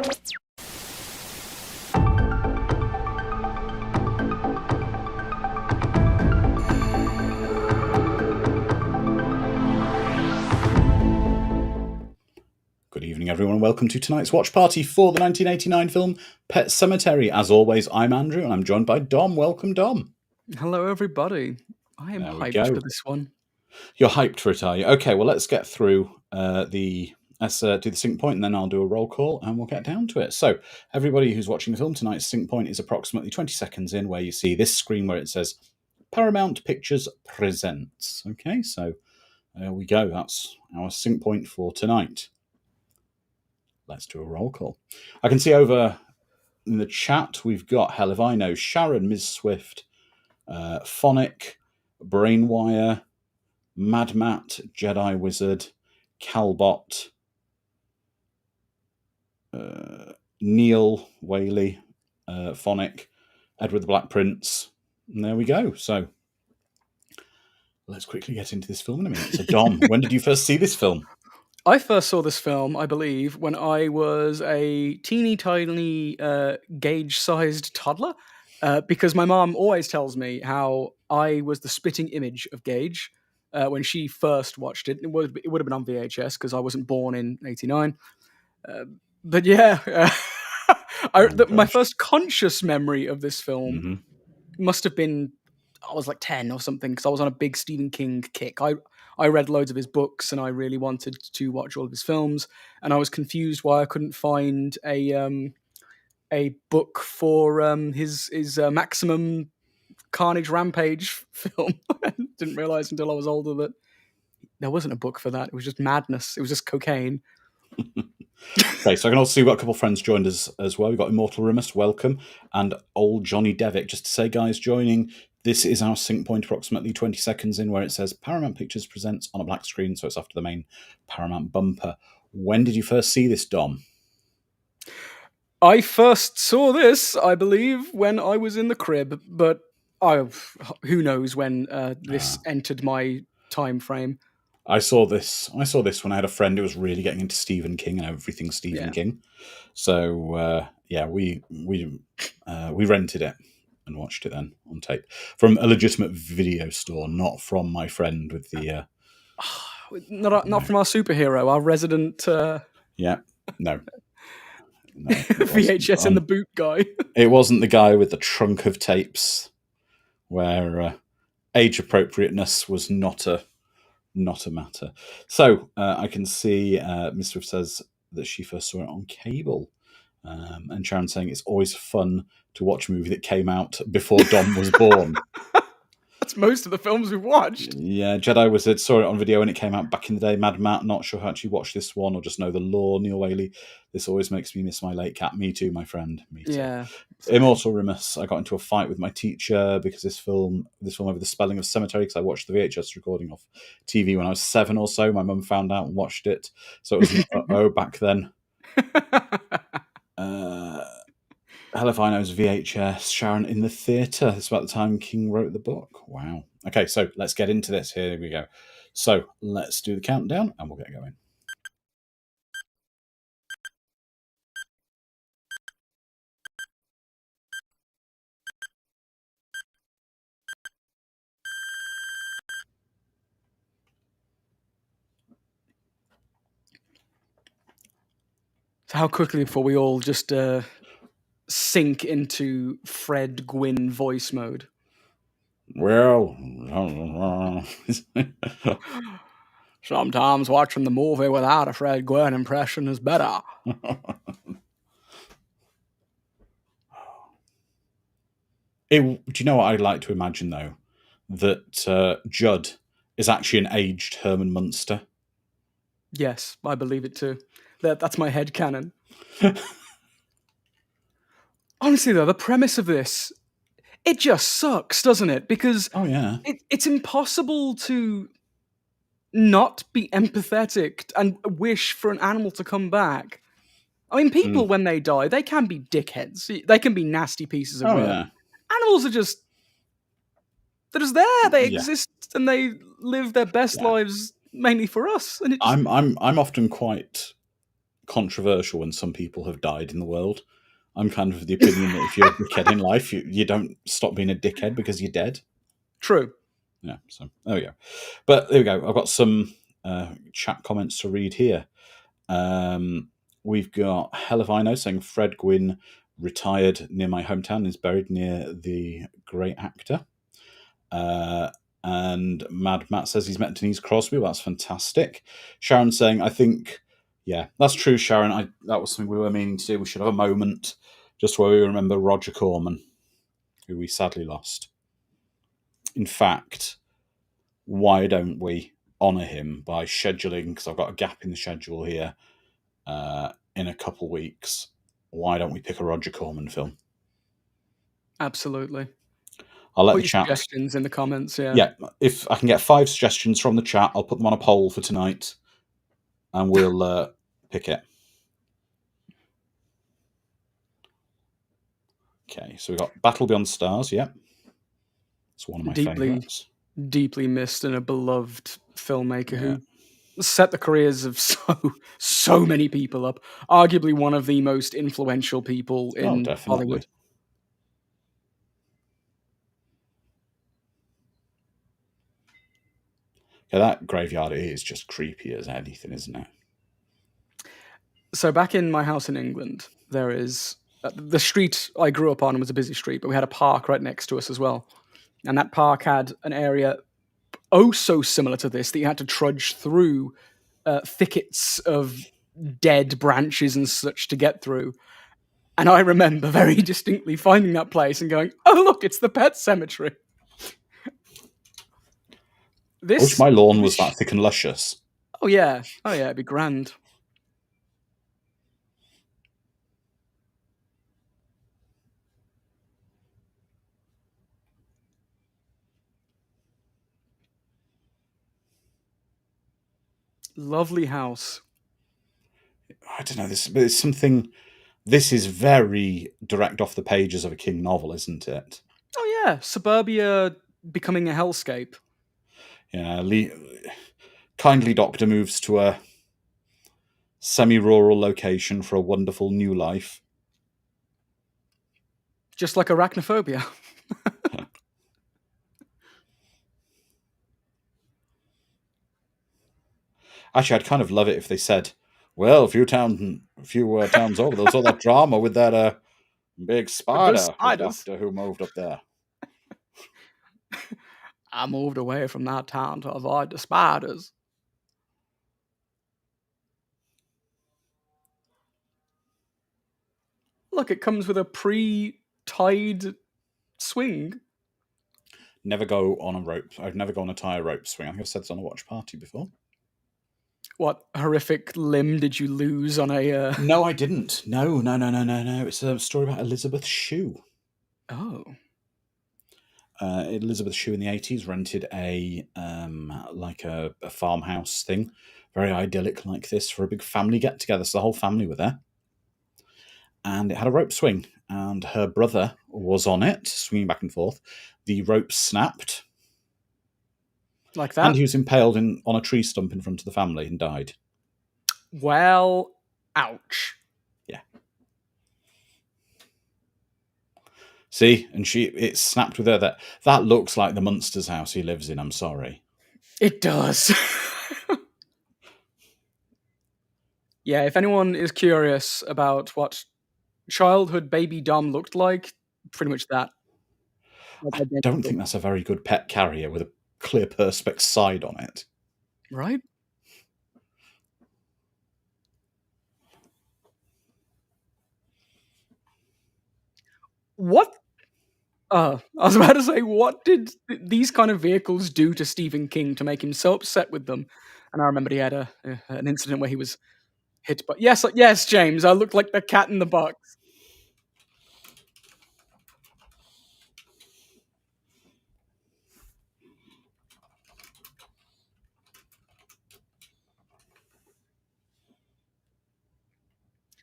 Good evening, everyone. Welcome to tonight's watch party for the 1989 film Pet Sematary. As always, I'm Andrew, and I'm joined by Dom. Welcome, Dom. Hello, everybody. I am hyped for this one. You're hyped for it, are you? Okay, well, let's get through let's do the sync point, and then I'll do a roll call, and we'll get down to it. So, everybody who's watching the film, tonight's sync point is approximately 20 seconds in, where you see this screen where it says Paramount Pictures Presents. Okay, so there we go. That's our sync point for tonight. Let's do a roll call. I can see over in the chat we've got Hell If I Know, Sharon, Ms. Swift, Phonic, Brainwire, Mad Matt, Jedi Wizard, Calbot, Neil Whaley, Phonic, Edward the Black Prince. And there we go. So let's quickly get into this film in a minute. So Dom, when did you first see this film? I first saw this film, I believe, when I was a teeny tiny Gage-sized toddler, because my mom always tells me how I was the spitting image of Gage when she first watched it. It would have been on VHS because I wasn't born in '89. But yeah, my first conscious memory of this film must have been I was like 10 or something because I was on a big Stephen King kick. I read loads of his books and I really wanted to watch all of his films, and I was confused why I couldn't find a book for his Maximum Carnage Rampage film. I didn't realize until I was older that there wasn't a book for that. It was just madness. It was just cocaine. Okay, so I can also see we've got a couple of friends joined us as well. We've got Immortal Rimus, welcome, and old Johnny Devick. Just to say, guys, joining, this is our sync point approximately 20 seconds in where it says Paramount Pictures Presents on a black screen, so it's after the main Paramount bumper. When did you first see this, Dom? I first saw this, I believe, when I was in the crib, but who knows when this entered my time frame. I saw this when I had a friend who was really getting into Stephen King and everything Stephen King. So we rented it and watched it then on tape from a legitimate video store, not from my friend with the not from our superhero, our resident no VHS in the boot guy. It wasn't the guy with the trunk of tapes where age appropriateness was not a matter. So I can see Ms. Swift says that she first saw it on cable. And Sharon saying it's always fun to watch a movie that came out before Dom was born. That's most of the films we've watched. Yeah, Jedi Wizard saw it on video when it came out back in the day. Mad Matt, not sure how actually watched this one or just know the lore. Neil Whaley, this always makes me miss my late cat. Me too, my friend. Me too. Yeah. Immortal Rimus, I got into a fight with my teacher because this film over the spelling of Sematary, because I watched the VHS recording off TV when I was 7 or so. My mum found out and watched it. So it was back then. Hell If I Know's VHS, Sharon in the theatre. It's about the time King wrote the book. Wow. Okay, so let's get into this. Here we go. So let's do the countdown and we'll get going. So how quickly before we all just sink into Fred Gwynn voice mode? Well, sometimes watching the movie without a Fred Gwynn impression is better. Do you know what I'd like to imagine, though? That Judd is actually an aged Herman Munster. Yes, I believe it too. That's my headcanon. Honestly, though, the premise of this, it just sucks, doesn't it? Because it's impossible to not be empathetic and wish for an animal to come back. I mean, people, when they die, they can be dickheads. They can be nasty pieces of work. Yeah. Animals are just... they're just there. They exist and they live their best lives mainly for us. And I'm often quite controversial when some people have died in the world. I'm kind of the opinion that if you're a dickhead in life, you don't stop being a dickhead because you're dead. True. Yeah, so there we go. But there we go. I've got some chat comments to read here. We've got Hell if I Know saying Fred Gwynn retired near my hometown, is buried near the great actor. And Mad Matt says he's met Denise Crosby. Well, that's fantastic. Sharon saying, I think, yeah, that's true, Sharon. That was something we were meaning to do. We should have a moment just where we remember Roger Corman, who we sadly lost. In fact, why don't we honour him by scheduling, because I've got a gap in the schedule here, in a couple weeks, why don't we pick a Roger Corman film? Absolutely. I'll let Put the your chat. suggestions in the comments. Yeah. Yeah, if I can get 5 suggestions from the chat, I'll put them on a poll for tonight, and we'll pick it. Okay, so we've got Battle Beyond Stars. Yeah, it's one of my favourites. Deeply missed and a beloved filmmaker who set the careers of so many people up. Arguably one of the most influential people in Definitely. Hollywood. Yeah, that graveyard is just creepy as anything, isn't it? So back in my house in England, there is the street I grew up on was a busy street, but we had a park right next to us as well. And that park had an area so similar to this that you had to trudge through thickets of dead branches and such to get through. And I remember very distinctly finding that place and going, "Oh, look, it's the pet cemetery." I wish my lawn was that thick and luscious. Oh yeah, it'd be grand. Lovely house. I don't know, but it's something. This is very direct off the pages of a King novel, isn't it? Oh yeah, suburbia becoming a hellscape. Yeah, kindly doctor moves to a semi-rural location for a wonderful new life. Just like arachnophobia. Actually, I'd kind of love it if they said, "Well, a few towns over, there was all that drama with that big spider doctor who moved up there. I moved away from that town to avoid the spiders." Look, it comes with a pre-tied swing. Never go on a rope. I've never gone on a tire rope swing. I think I've said this on a watch party before. What horrific limb did you lose on a... No, I didn't. No. It's a story about Elizabeth Shue. Oh. Elizabeth Shue in the 80s rented a farmhouse thing, very idyllic like this, for a big family get together. So the whole family were there, and it had a rope swing, and her brother was on it, swinging back and forth. The rope snapped, Like that? and he was impaled on a tree stump in front of the family and died. Well, ouch. Yeah. See, and it snapped with her. That looks like the Munsters house he lives in. I'm sorry. It does. Yeah, if anyone is curious about what childhood baby Dom looked like, pretty much that. I don't think that's a very good pet carrier with a clear perspex side on it. Right? What? I was about to say, what did these kind of vehicles do to Stephen King to make him so upset with them? And I remember he had an incident where he was hit by... Yes, James, I look like the cat in the box.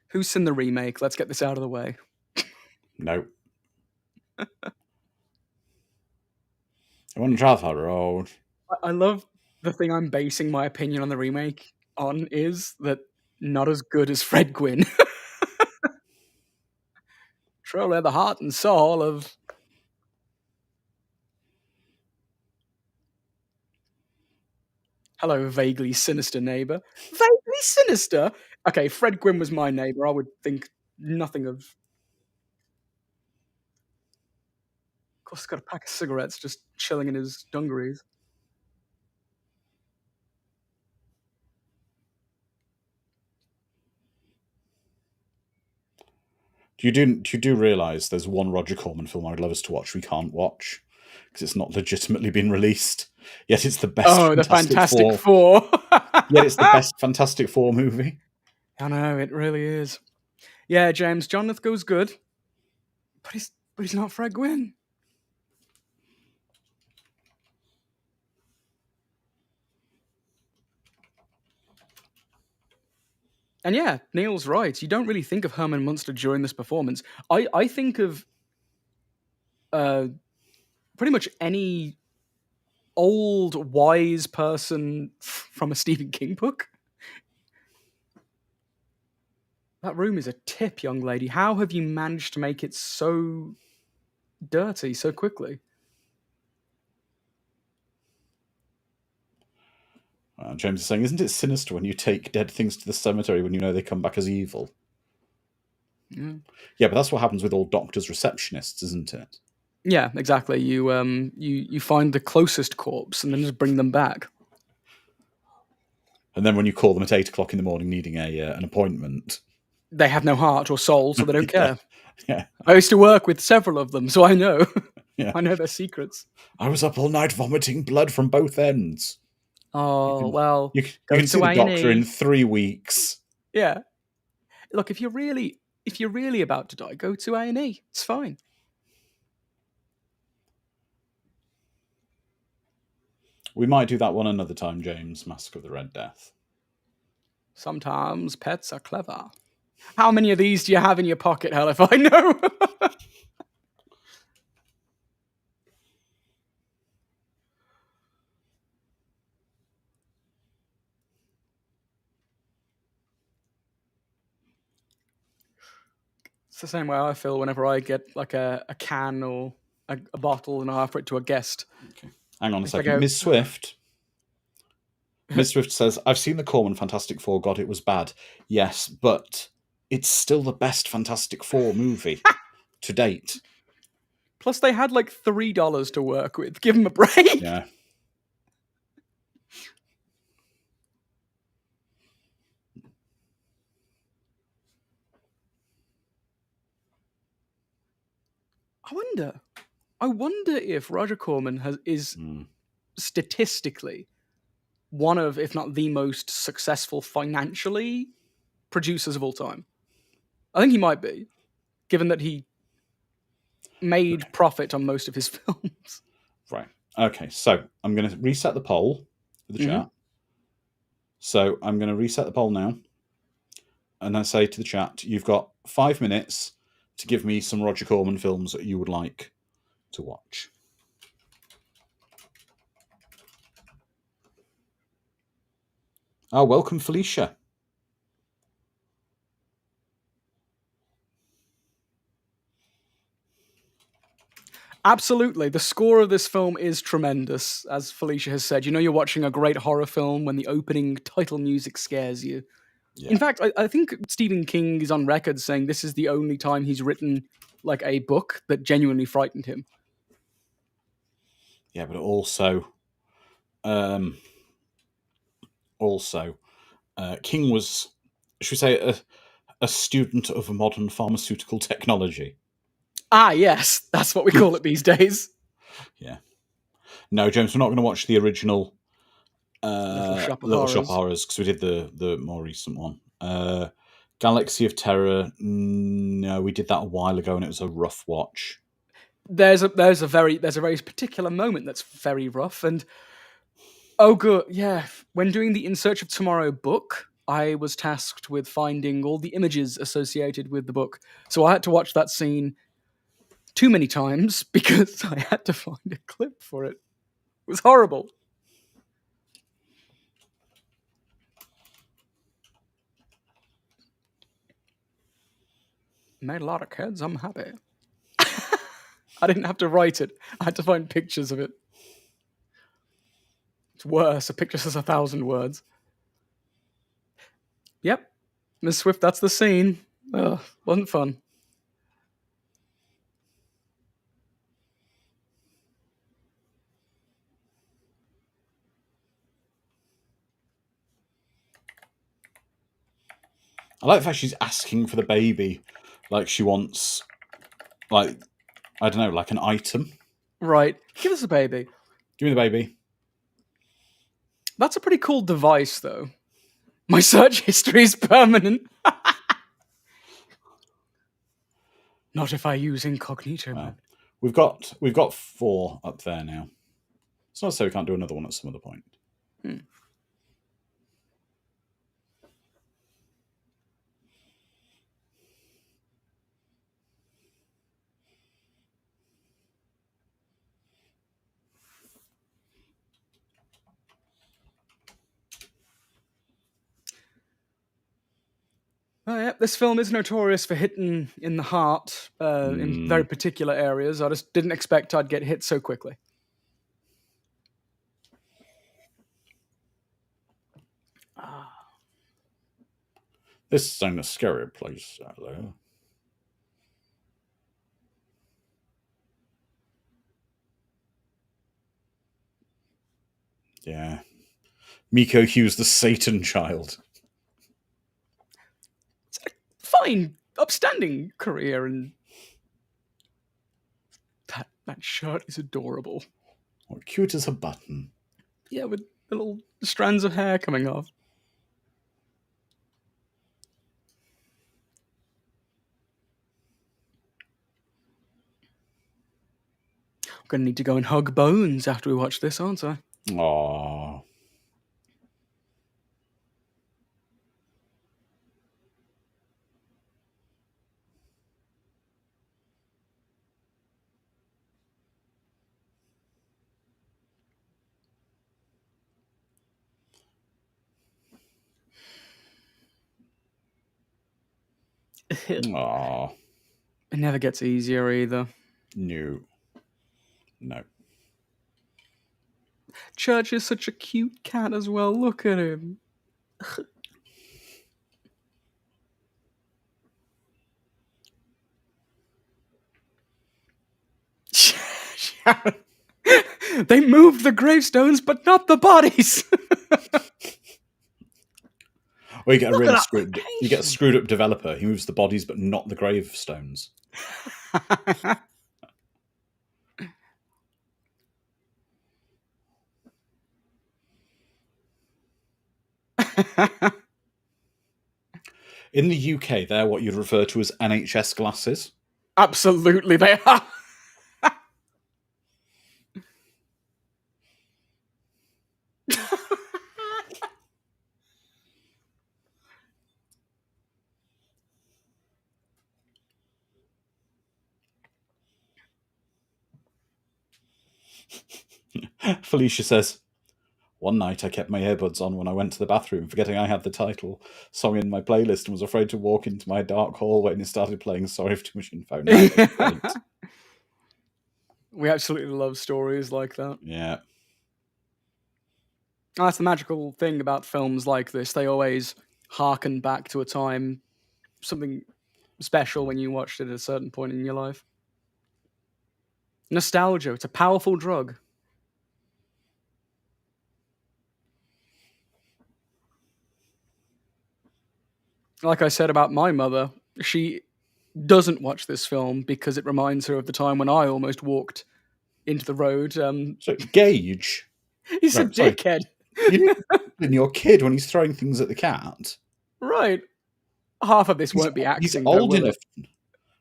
Who's seen the remake? Let's get this out of the way. No. I want to drive that road. I love the thing I'm basing my opinion on the remake on is that Not as good as Fred Gwynn. Truly the heart and soul of... Hello, vaguely sinister neighbor. Vaguely sinister? Okay, Fred Gwynn was my neighbor. I would think nothing of... Of course, he's got a pack of cigarettes just chilling in his dungarees. Do you realise there's one Roger Corman film I'd love us to watch we can't watch because it's not legitimately been released, yet it's the best Oh, the Fantastic Fantastic Four. Four. Yet it's the best Fantastic Four movie. I know, it really is. Yeah, James, John Lithgow's good, but he's not Fred Gwynn. And yeah, Neil's right. You don't really think of Herman Munster during this performance. I think of pretty much any old wise person from a Stephen King book. That room is a tip, young lady. How have you managed to make it so dirty so quickly? James is saying, isn't it sinister when you take dead things to the cemetery when you know they come back as evil? Yeah. Yeah, but that's what happens with all doctors' receptionists, isn't it? Yeah, exactly. You find the closest corpse and then just bring them back. And then when you call them at 8 o'clock in the morning needing an appointment, They have no heart or soul, so they don't yeah, care. yeah, I used to work with several of them, so I know. yeah. I know their secrets. I was up all night vomiting blood from both ends. Oh, well, You go can see to the doctor in A&E. 3 weeks. Yeah. Look, if you're really about to die, go to A&E. It's fine. We might do that one another time, James. Mask of the Red Death. Sometimes pets are clever. How many of these do you have in your pocket, hell, if I know? It's the same way I feel whenever I get like a can or a bottle and I offer it to a guest. Okay. Hang on a If I second. go, Ms. Swift. Ms. Swift says, I've seen the Corman Fantastic Four. God, it was bad. Yes, but it's still the best Fantastic Four movie to date. plus they had like $3 to work with. Give them a break. Yeah. I wonder if Roger Corman is statistically one of, if not the most successful financially producers of all time. I think he might be, given that he made profit on most of his films. Right. Okay, so I'm going to reset the poll for the chat. So I'm going to reset the poll now. And I say to the chat, you've got 5 minutes to give me some Roger Corman films that you would like to watch. Oh, welcome, Felicia. Absolutely. The score of this film is tremendous, as Felicia has said. You know you're watching a great horror film when the opening title music scares you. Yeah. In fact, I think Stephen King is on record saying this is the only time he's written like a book that genuinely frightened him. Yeah, but also King was, should we say, a student of modern pharmaceutical technology. Ah, yes, that's what we call it these days. Yeah. No, James, we're not going to watch the original Little Shop of Little Shop of Horrors. Horrors because we did the more recent one. Galaxy of Terror. No, we did that a while ago, and it was a rough watch. There's a very particular moment that's very rough, and oh good, yeah. When doing the In Search of Tomorrow book, I was tasked with finding all the images associated with the book, so I had to watch that scene too many times because I had to find a clip for it. It was horrible. Made a lot of kids. I'm happy. I didn't have to write it. I had to find pictures of it. It's worse. A picture says 1,000 words. Yep. Miss Swift, that's the scene. Ugh, wasn't fun. I like the fact she's asking for the baby, like she wants, like, I don't know, like an item. Right. Give us a baby. Give me the baby. That's a pretty cool device, though. My search history is permanent. Not if I use incognito mode. We've got 4 up there now. It's not so we can't do another one at some other point. Oh, yeah, this film is notorious for hitting in the heart in very particular areas. I just didn't expect I'd get hit so quickly. This ain't a scary place, though. Yeah. Miko Hughes, the Satan child. It's a fine, upstanding career, and that shirt is adorable. What cute as a button. Yeah, with little strands of hair coming off. I'm gonna need to go and hug Bones after we watch this, aren't I? Aww. Aww. It never gets easier either. No. No. Church is such a cute cat as well. Look at him. They moved the gravestones, but not the bodies. Or you get a Look really at screwed. that You get a screwed up developer. He moves the bodies, but not the gravestones. In the UK, they're what you'd refer to as NHS glasses. Absolutely, they are. Felicia says, "One night I kept my earbuds on when I went to the bathroom, forgetting I had the title song in my playlist and was afraid to walk into my dark hallway and it started playing Sorry for Too Much Info." No, great. We absolutely love stories like that. Yeah. And that's the magical thing about films like this. They always harken back to a time, something special when you watched it at a certain point in your life. Nostalgia, it's a powerful drug. Like I said about my mother, she doesn't watch this film because it reminds her of the time when I almost walked into the road. So Gage, He's a right, sorry, dickhead. you in your kid when he's throwing things at the cat. Right. Half of this won't be He's acting, though, old will enough. it?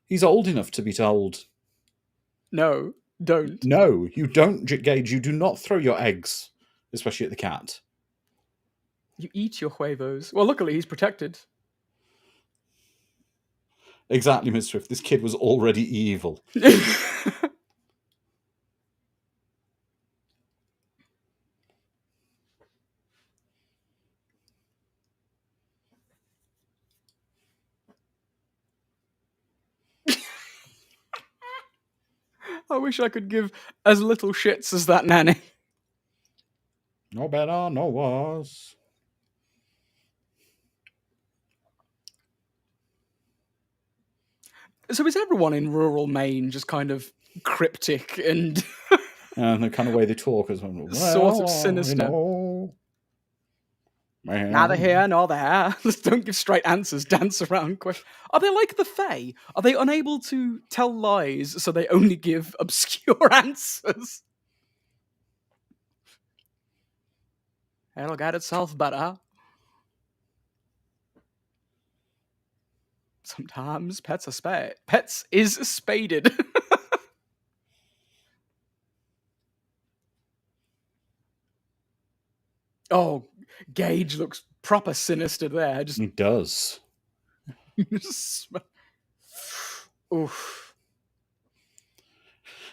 He's old enough to be told, No, don't. "No, you don't, Gage. You do not throw your eggs, especially at the cat." You eat your huevos. Well, luckily he's protected. Exactly, Miss Swift. This kid was already evil. I wish I could give as little shits as that nanny. No better, no worse. So is everyone in rural Maine just kind of cryptic and And the kind of way they talk as well. sort of Well, sinister? Neither well. here nor there. Just don't give straight answers. Dance around questions. Are they like the Fae? Are they unable to tell lies, so they only give obscure answers? It'll get itself better. Sometimes pets is spaded. Oh, Gage looks proper sinister there. Just, He does. oof.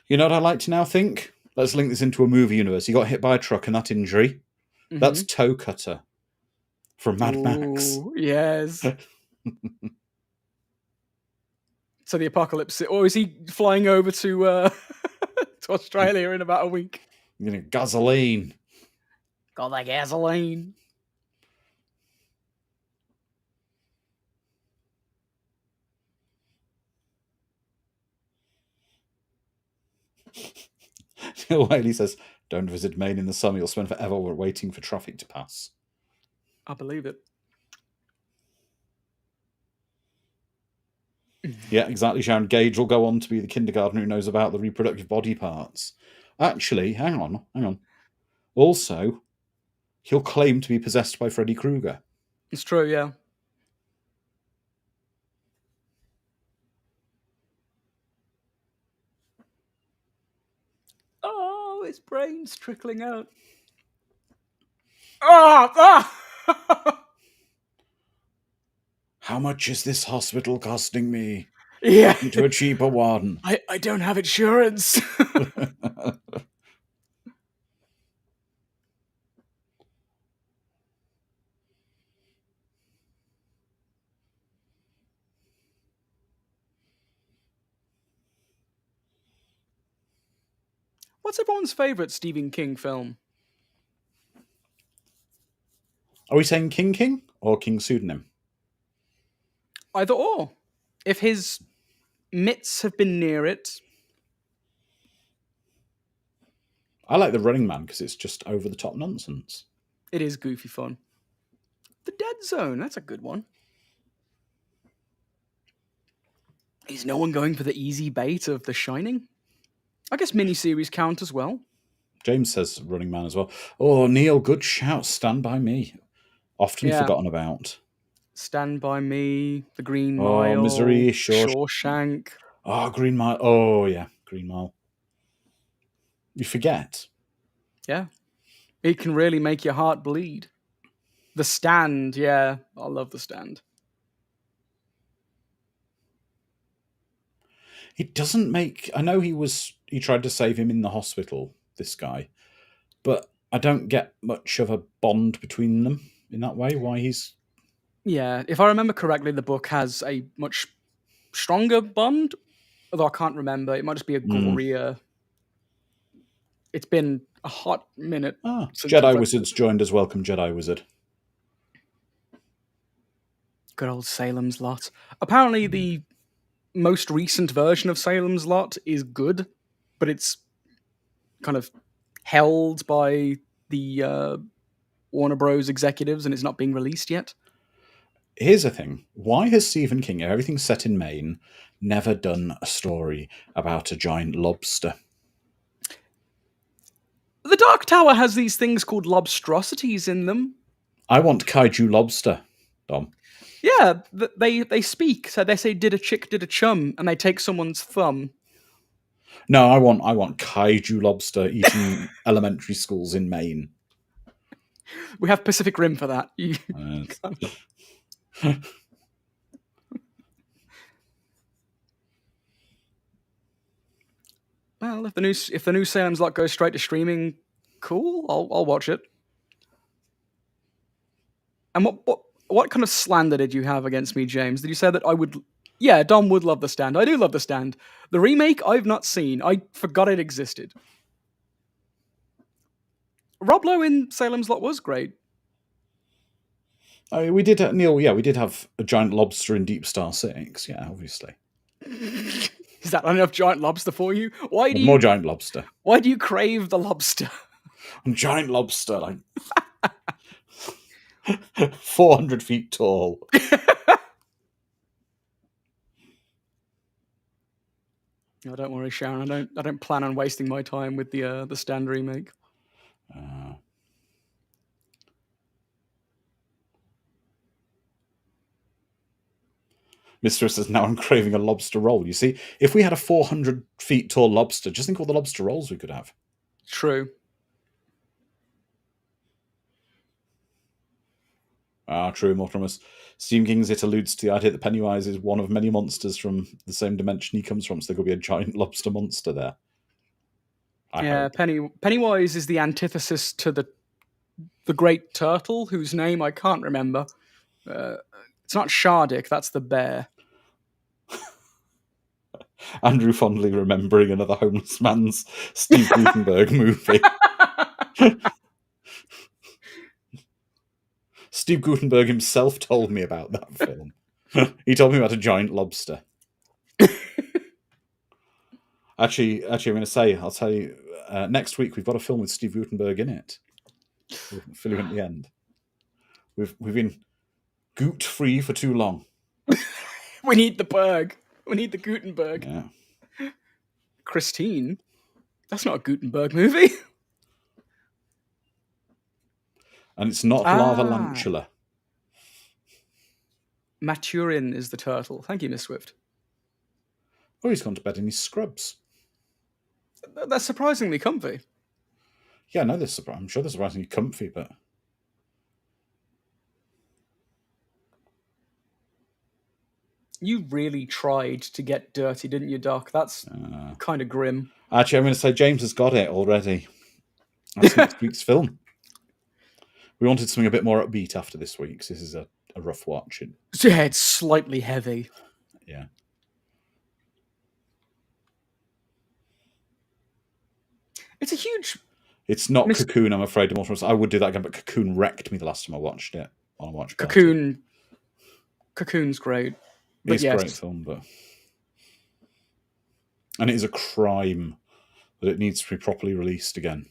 You know what I like to now think? Let's link this into a movie universe. He got hit by a truck and that injury. That's Toe Cutter from Mad Max. Ooh, yes. So the apocalypse, or is he flying over to to Australia in about a week? You know, gasoline. Got that gasoline. Wiley says, "Don't visit Maine in the summer. You'll spend forever waiting for traffic to pass." I believe it. Yeah, exactly, Sharon. Gage will go on to be the kindergartner who knows about the reproductive body parts. Actually, hang on. Also, he'll claim to be possessed by Freddy Krueger. It's true, yeah. Oh, his brain's trickling out. Ah! How much is this hospital costing me? Yeah. Take me to a cheaper one. I don't have insurance. What's everyone's favourite Stephen King film? Are we saying King or King pseudonym? Either or. If his mitts have been near it. I like The Running Man because it's just over the top nonsense. It is goofy fun. The Dead Zone, that's a good one. Is no one going for the easy bait of The Shining? I guess miniseries count as well. James says Running Man as well. Oh, Neil, good shout. Stand By Me. Often Yeah. forgotten about. Stand By Me, The Green Oh, Mile, Misery, Shawshank. Oh, Green Mile. Oh, yeah, Green Mile. You forget. Yeah. It can really make your heart bleed. The Stand, yeah. I love The Stand. It doesn't make. I know he tried to save him in the hospital, this guy, but I don't get much of a bond between them in that way. Why he's. Yeah, if I remember correctly, the book has a much stronger bond, although I can't remember. It might just be a gorier. It's been a hot minute since I've Jedi read the Wizard's book. joined us. Welcome, Jedi Wizard. Good old Salem's Lot. Apparently, the most recent version of Salem's Lot is good, but it's kind of held by the Warner Bros. Executives and it's not being released yet. Here's the thing. Why has Stephen King, if everything's set in Maine, never done a story about a giant lobster? The Dark Tower has these things called lobstrosities in them. I want kaiju lobster, Dom. Yeah, they speak. So they say, "Did a chick, did a chum," and they take someone's thumb. No, I want kaiju lobster eating elementary schools in Maine. We have Pacific Rim for that. Well, if the new Salem's Lot goes straight to streaming, cool. I'll watch it. And what kind of slander did you have against me, James? Did you say that I would Yeah, Dom would love The Stand. I do love The Stand. The remake, I've not seen. I forgot it existed. Rob Lowe in Salem's Lot was great. I mean, we did, Neil. Yeah, we did have a giant lobster in Deep Star 6. Yeah, obviously. Is that enough giant lobster for you? More giant lobster. Why do you crave the lobster? Giant lobster, like 400 feet tall. No, don't worry, Sharon. I don't plan on wasting my time with the Stand remake. Mistress says, now I'm craving a lobster roll. You see, if we had a 400 feet tall lobster, just think all the lobster rolls we could have. True. True, Mortimus. Steam Kings, it alludes to the idea that Pennywise is one of many monsters from the same dimension he comes from, so there could be a giant lobster monster there. I hope. Pennywise is the antithesis to the great turtle, whose name I can't remember. It's not Shardik, that's the bear. Andrew fondly remembering another homeless man's Steve Gutenberg movie. Steve Gutenberg himself told me about that film. He told me about a giant lobster. Actually, I'm going to say, I'll tell you, next week we've got a film with Steve Gutenberg in it. We'll fill you in at the end. We've been goot free for too long. We need the Berg. We need the Gutenberg. Yeah. Christine? That's not a Gutenberg movie. And it's not Lava Lantula. Maturin is the turtle. Thank you, Miss Swift. Oh, he's gone to bed in his scrubs. That's surprisingly comfy. Yeah, no, I'm sure they're surprisingly comfy, but... You really tried to get dirty, didn't you, Doc? That's kind of grim. Actually, I'm going to say James has got it already. That's next week's film. We wanted something a bit more upbeat after this week, because this is a rough watch. Yeah, it's slightly heavy. Yeah. It's a huge... It's not Cocoon, I'm afraid. I would do that again, but Cocoon wrecked me the last time I watched it on a Watchparty. Cocoon's great. It's a great film, but... And it is a crime that it needs to be properly released again.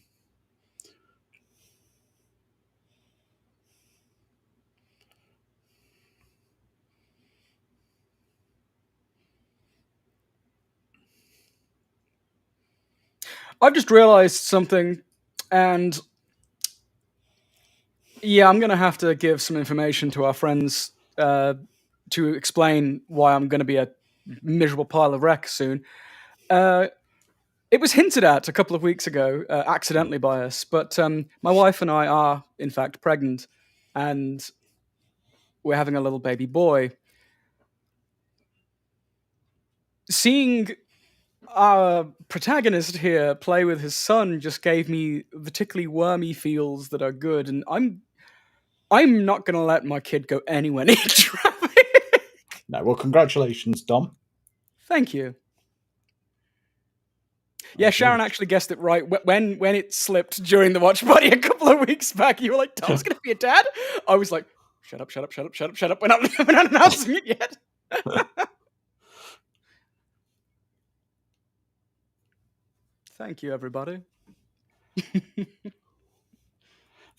I've just realized something, and yeah, I'm going to have to give some information to our friends to explain why I'm going to be a miserable pile of wreck soon. It was hinted at a couple of weeks ago, accidentally by us, but my wife and I are, in fact, pregnant, and we're having a little baby boy. Seeing our protagonist here play with his son just gave me the tickly wormy feels that are good, and I'm not going to let my kid go anywhere near traffic. No, well, congratulations, Dom. Thank you. Yeah, Sharon actually guessed it right. When it slipped during the watch party a couple of weeks back, you were like, Tom's going to be a dad? I was like, shut up. We're not announcing it yet. Thank you, everybody.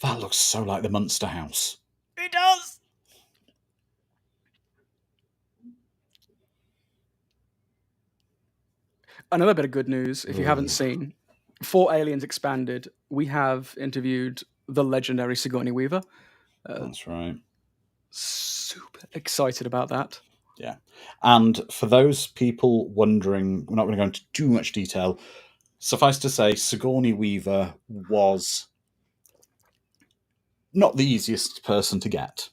That looks so like the Munster House. It does. Another bit of good news, if you haven't seen, for Aliens Expanded, we have interviewed the legendary Sigourney Weaver. That's right. Super excited about that. Yeah. And for those people wondering, we're not going to go into too much detail. Suffice to say, Sigourney Weaver was not the easiest person to get.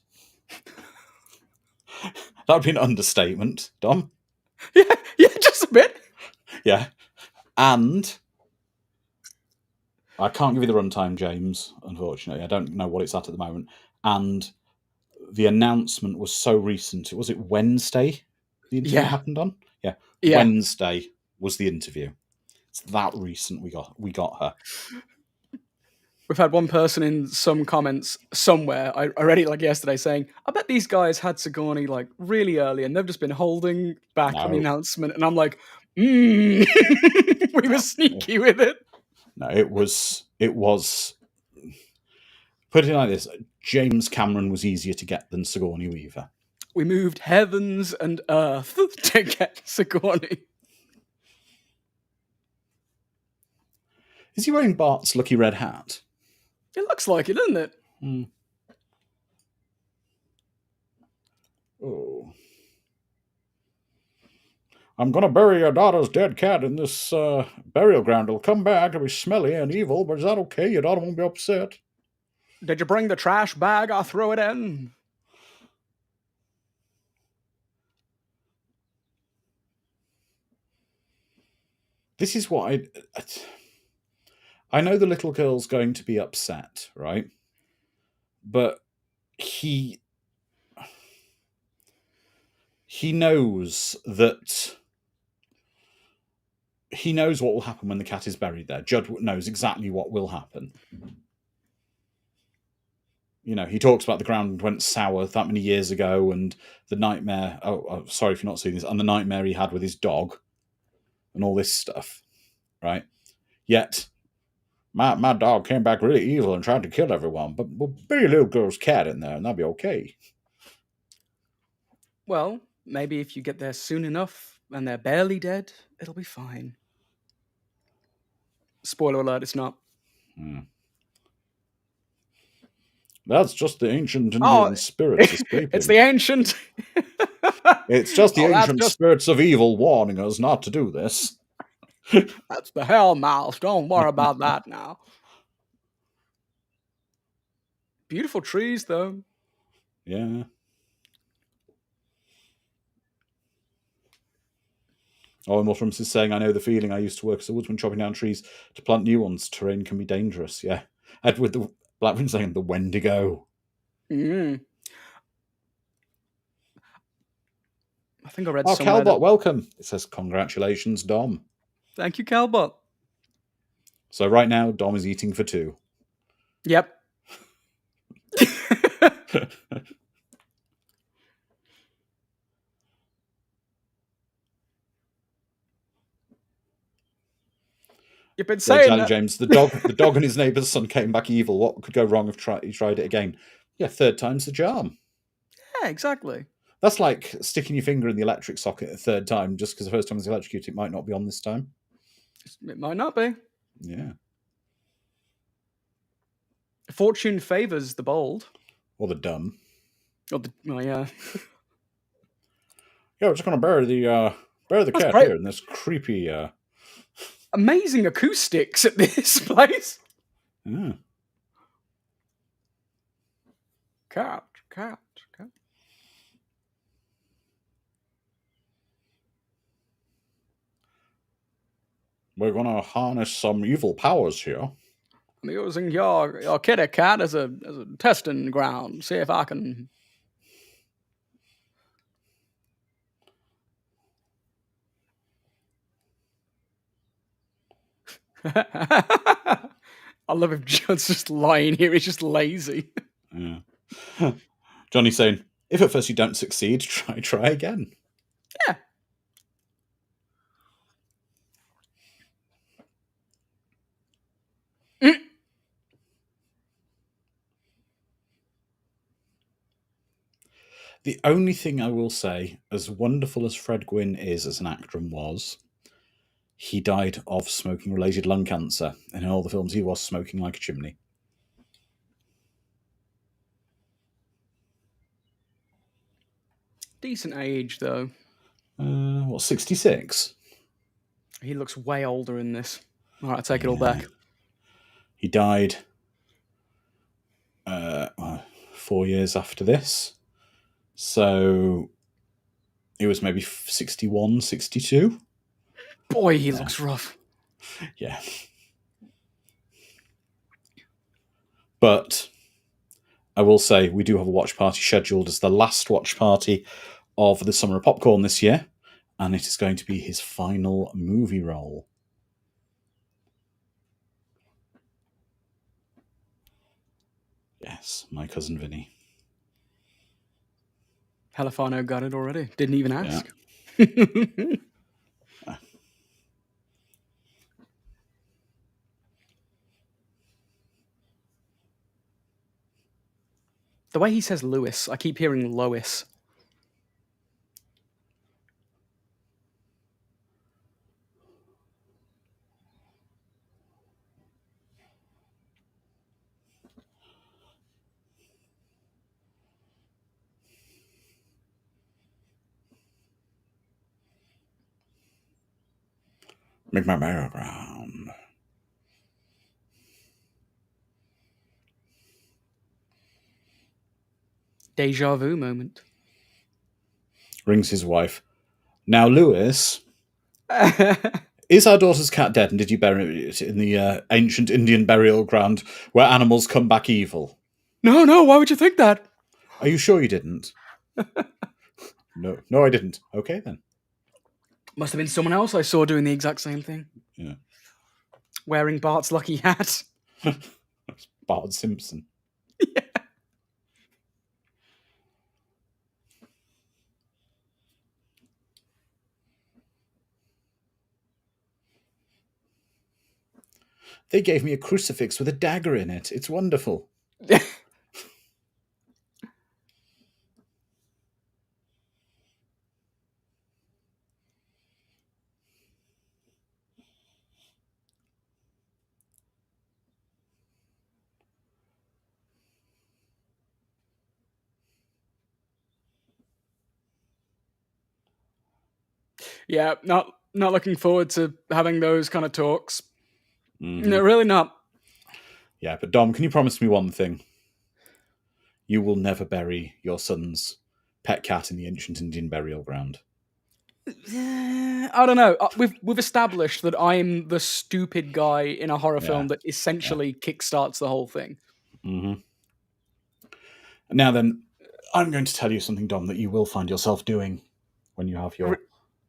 That would be an understatement, Dom. Yeah, just a bit. Yeah. And I can't give you the runtime, James, unfortunately. I don't know what it's at the moment. And the announcement was so recent. Was it Wednesday? the interview Yeah. happened on? Yeah. Yeah. Wednesday was the interview. It's that recent we got her. We've had one person in some comments somewhere, I read it like yesterday, saying, I bet these guys had Sigourney like really early and they've just been holding back on the No. announcement. And I'm like, we were sneaky with it. No, it was put it like this, James Cameron was easier to get than Sigourney Weaver. We moved heavens and earth to get Sigourney. Is he wearing Bart's lucky red hat? It looks like it, doesn't it? Oh. I'm going to bury your daughter's dead cat in this burial ground. It'll come back. It'll be smelly and evil, but is that okay? Your daughter won't be upset. Did you bring the trash bag? I'll throw it in. This is what I know the little girl's going to be upset, right? But he knows that what will happen when the cat is buried there. Judd knows exactly what will happen. You know, he talks about the ground went sour that many years ago and the nightmare. Oh, sorry if you're not seeing this. And the nightmare he had with his dog and all this stuff, right? Yet, my dog came back really evil and tried to kill everyone. But we'll bury a little girl's cat in there and that'll be okay. Well, maybe if you get there soon enough and they're barely dead, it'll be fine. Spoiler alert, it's not. That's just the ancient Indian spirits escaping. It's the ancient. It's just the ancient spirits of evil warning us not to do this. That's the hell mouse. Don't worry about that now. Beautiful trees, though. Yeah. Oh, and Wolframs is saying, I know the feeling. I used to work as a woodsman chopping down trees to plant new ones. Terrain can be dangerous. Yeah. Edward the Blackburn saying, the Wendigo. I think I read Oh, somewhere. Calbot, welcome. It says, congratulations, Dom. Thank you, Calbot. So right now, Dom is eating for two. Yep. You've been saying exactly, that. James. The dog and his neighbour's son came back evil. What could go wrong if he tried it again? Yeah, third time's the charm. Yeah, exactly. That's like sticking your finger in the electric socket a third time just because the first time was electrocuted. It might not be on this time. It might not be. Yeah. Fortune favors the bold. Or the dumb. Or the, well, yeah. Yeah, we're just going to bury the cat great. here in this creepy... Amazing acoustics at this place. Yeah. Cat. We're going to harness some evil powers here. I'm using your kitty cat as a testing ground. See if I can. I love him. John's just lying here. He's just lazy. Yeah. Johnny's saying, if at first you don't succeed, try again. Yeah. The only thing I will say, as wonderful as Fred Gwynne is as an actor and was, he died of smoking-related lung cancer. And in all the films, he was smoking like a chimney. Decent age, though. 66? He looks way older in this. All right, I take it all back. He died 4 years after this. So it was maybe 61, 62. Boy, he looks rough. Yeah. But I will say we do have a watch party scheduled as the last watch party of the Summer of Popcorn this year, and it is going to be his final movie role. Yes, My Cousin Vinny. Halifano got it already. Didn't even Yeah. ask. The way he says Lewis, I keep hearing Lois. Make my merry-go-round. Deja vu moment. Rings his wife. Now, Lewis, is our daughter's cat dead, and did you bury it in the ancient Indian burial ground where animals come back evil? No, why would you think that? Are you sure you didn't? No, I didn't. Okay, then. Must have been someone else I saw doing the exact same thing. Yeah. Wearing Bart's lucky hat. Bart Simpson. Yeah. They gave me a crucifix with a dagger in it. It's wonderful. Yeah, not looking forward to having those kind of talks. Mm-hmm. No, really not. Yeah, but Dom, can you promise me one thing? You will never bury your son's pet cat in the ancient Indian burial ground. I don't know. We've established that I'm the stupid guy in a horror film that essentially kickstarts the whole thing. Mm-hmm. Now then, I'm going to tell you something, Dom, that you will find yourself doing when you have your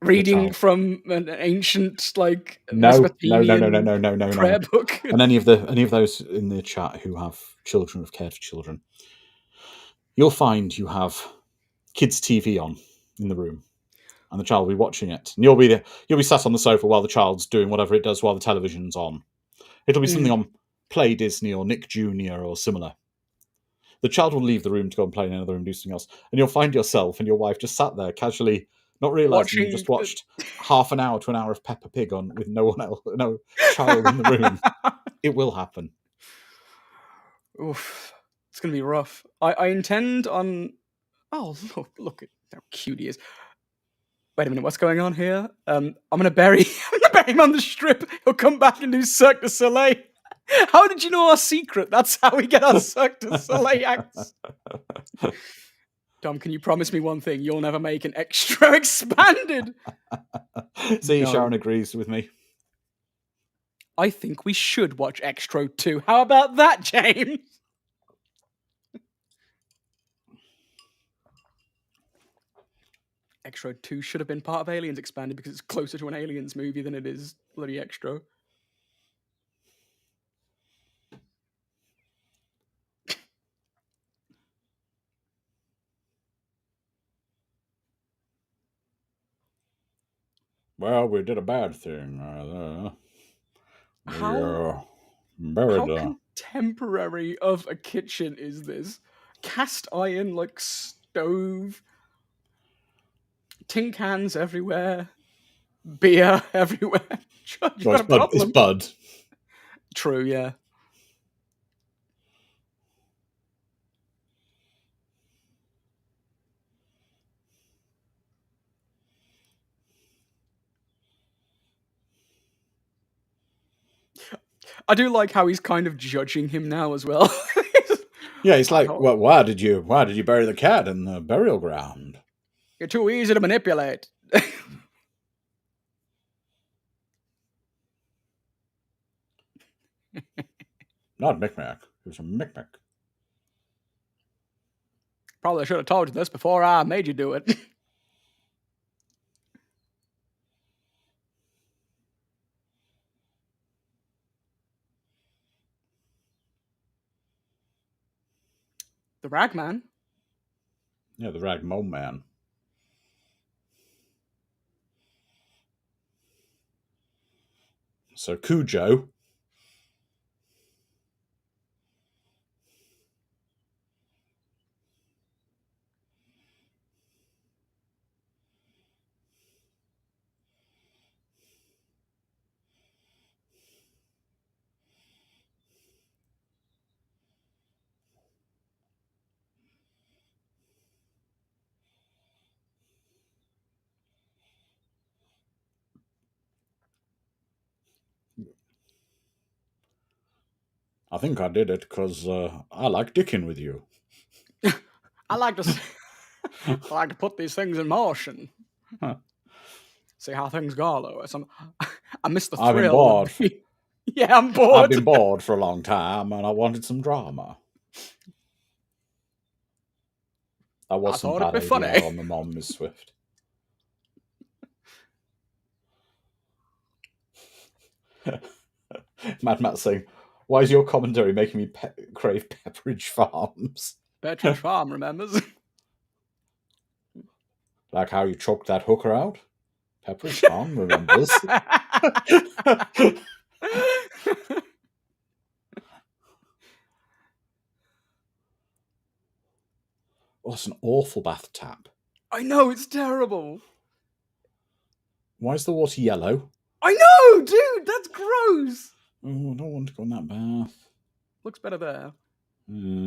Reading child. from an ancient No. Mesopotamian prayer book. And any of those in the chat who have children, have cared for children, you'll find you have kids' TV on in the room, and the child will be watching it, and you'll be sat on the sofa while the child's doing whatever it does while the television's on. It'll be something on Play Disney or Nick Jr. or similar. The child will leave the room to go and play in another room, do something else, and you'll find yourself and your wife just sat there casually, not realizing you just watched half an hour to an hour of Peppa Pig on with no one else, no child in the room. It will happen. Oof, it's gonna be rough. I intend on. Oh, look at how cute he is. Wait a minute, what's going on here? I'm gonna bury him on the strip. He'll come back and do Cirque du Soleil. How did you know our secret? That's how we get our Cirque du Soleil acts. Tom, can you promise me one thing? You'll never make an extra expanded. See, No. Sharon agrees with me. I think we should watch Extro 2. How about that, James? Extro 2 should have been part of Aliens Expanded because it's closer to an Aliens movie than it is bloody Extro. Well, we did a bad thing. How contemporary of a kitchen is this? Cast iron, stove, tin cans everywhere, beer everywhere. You've got a problem. It's Bud. True, yeah. I do like how he's kind of judging him now as well. Yeah, he's like, well, why did you bury the cat in the burial ground? You're too easy to manipulate. Not Micmac. It was a Micmac. Probably should have told you this before I made you do it. The Ragman. Yeah, the Ragmole Man. So Cujo. I think I did it because I like dicking with you. I like to I like to put these things in motion. See how things go, Lewis. I miss the I've been thrill of bored. yeah, I'm I've bored. been bored for a long time, and I wanted some drama. That I was some thought it'd bad be funny. ADR on the mom, Miss Swift. Mad Matt saying, "Why is your commentary making me crave Pepperidge Farms? Partridge Farm remembers. Like how you choked that hooker out? Pepperidge Farm remembers." Oh, it's an awful bath tap. I know, it's terrible. Why is the water yellow? I know, dude, that's gross. Oh, I don't want to go in that bath. Looks better there. Hmm.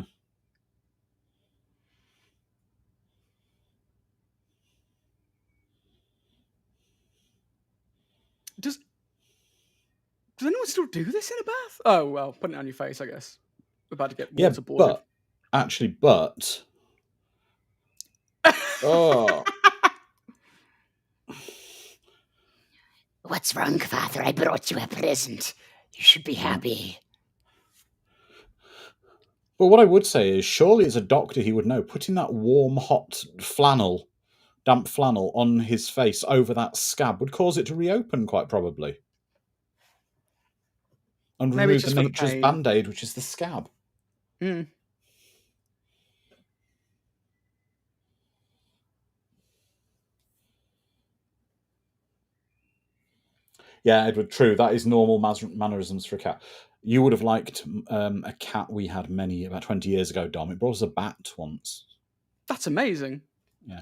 Does anyone still do this in a bath? Oh well, putting it on your face, I guess. We're about to get Yeah, waterboarded. but oh, What's wrong, Father? I brought you a present. You should be happy. but what I would say is, surely as a doctor he would know. Putting that warm, hot flannel, damp flannel on his face over that scab would cause it to reopen quite probably, and Maybe it's remove the just for the nature's pain. band-aid, which is the scab. Hmm. Yeah, Edward, true. That is normal mannerisms for a cat. You would have liked a cat we had about 20 years ago, Dom. It brought us a bat once. That's amazing. Yeah.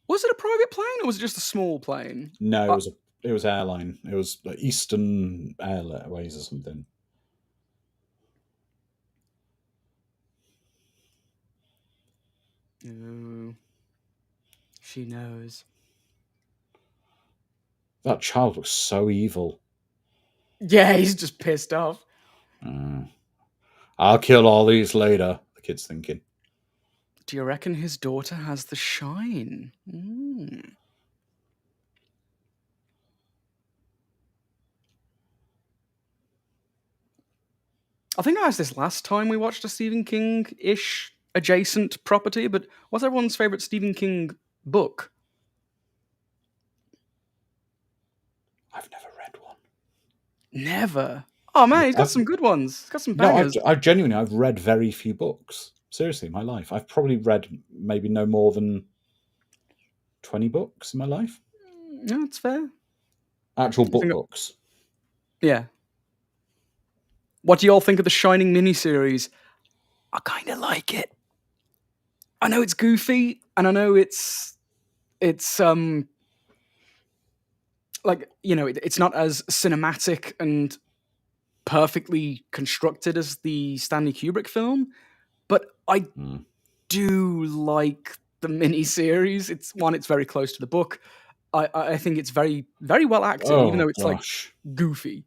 Was it a private plane or was it just a small plane? No, it was airline. It was Eastern Airways or something. No. She knows. That child looks so evil. Yeah, he's just pissed off. I'll kill all these later, the kid's thinking. Do you reckon his daughter has the shine? I think I asked this last time we watched a Stephen King-ish adjacent property, but what's everyone's favorite Stephen King book? I've never read one. Never. Oh man, he's got some I've, good ones. He's got some no, bangers. I've genuinely, I've read very few books. Seriously, in my life. I've probably read maybe no more than 20 books in my life. Yeah, that's fair. Actual I think- books. Yeah. What do you all think of the Shining miniseries? I kind of like it. I know it's goofy, and I know it's like it's not as cinematic and perfectly constructed as the Stanley Kubrick film, but I do like the miniseries. It's very close to the book. I think it's very very well acted, even Oh, though it's like gosh. goofy.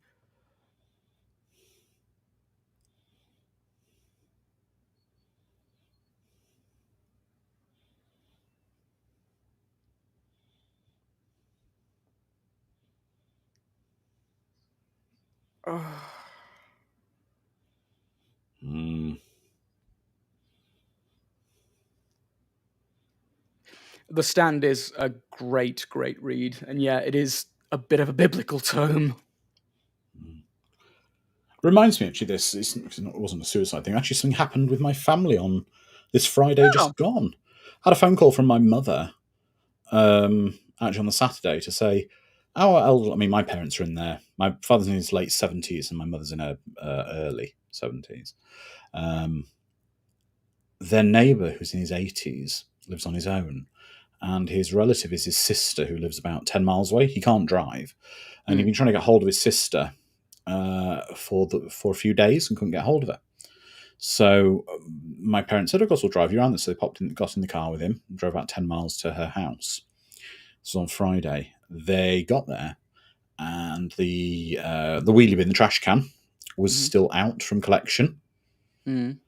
Mm. The Stand is a great, great read, and yeah, it is a bit of a biblical tome. Reminds me, actually, it wasn't a suicide thing. Actually, something happened with my family on this Friday Oh, just gone. I had a phone call from my mother, actually on the Saturday, to say, my parents are in there. My father's in his late 70s and my mother's in her early 70s. Their neighbour, who's in his 80s, lives on his own. And his relative is his sister, who lives about 10 miles away. He can't drive. And he'd been trying to get hold of his sister for a few days and couldn't get hold of her. So my parents said, of course, we'll drive you around. So they got in the car with him, and drove about 10 miles to her house. This was on Friday. They got there, and the wheelie bin, the trash can, was still out from collection. Mm.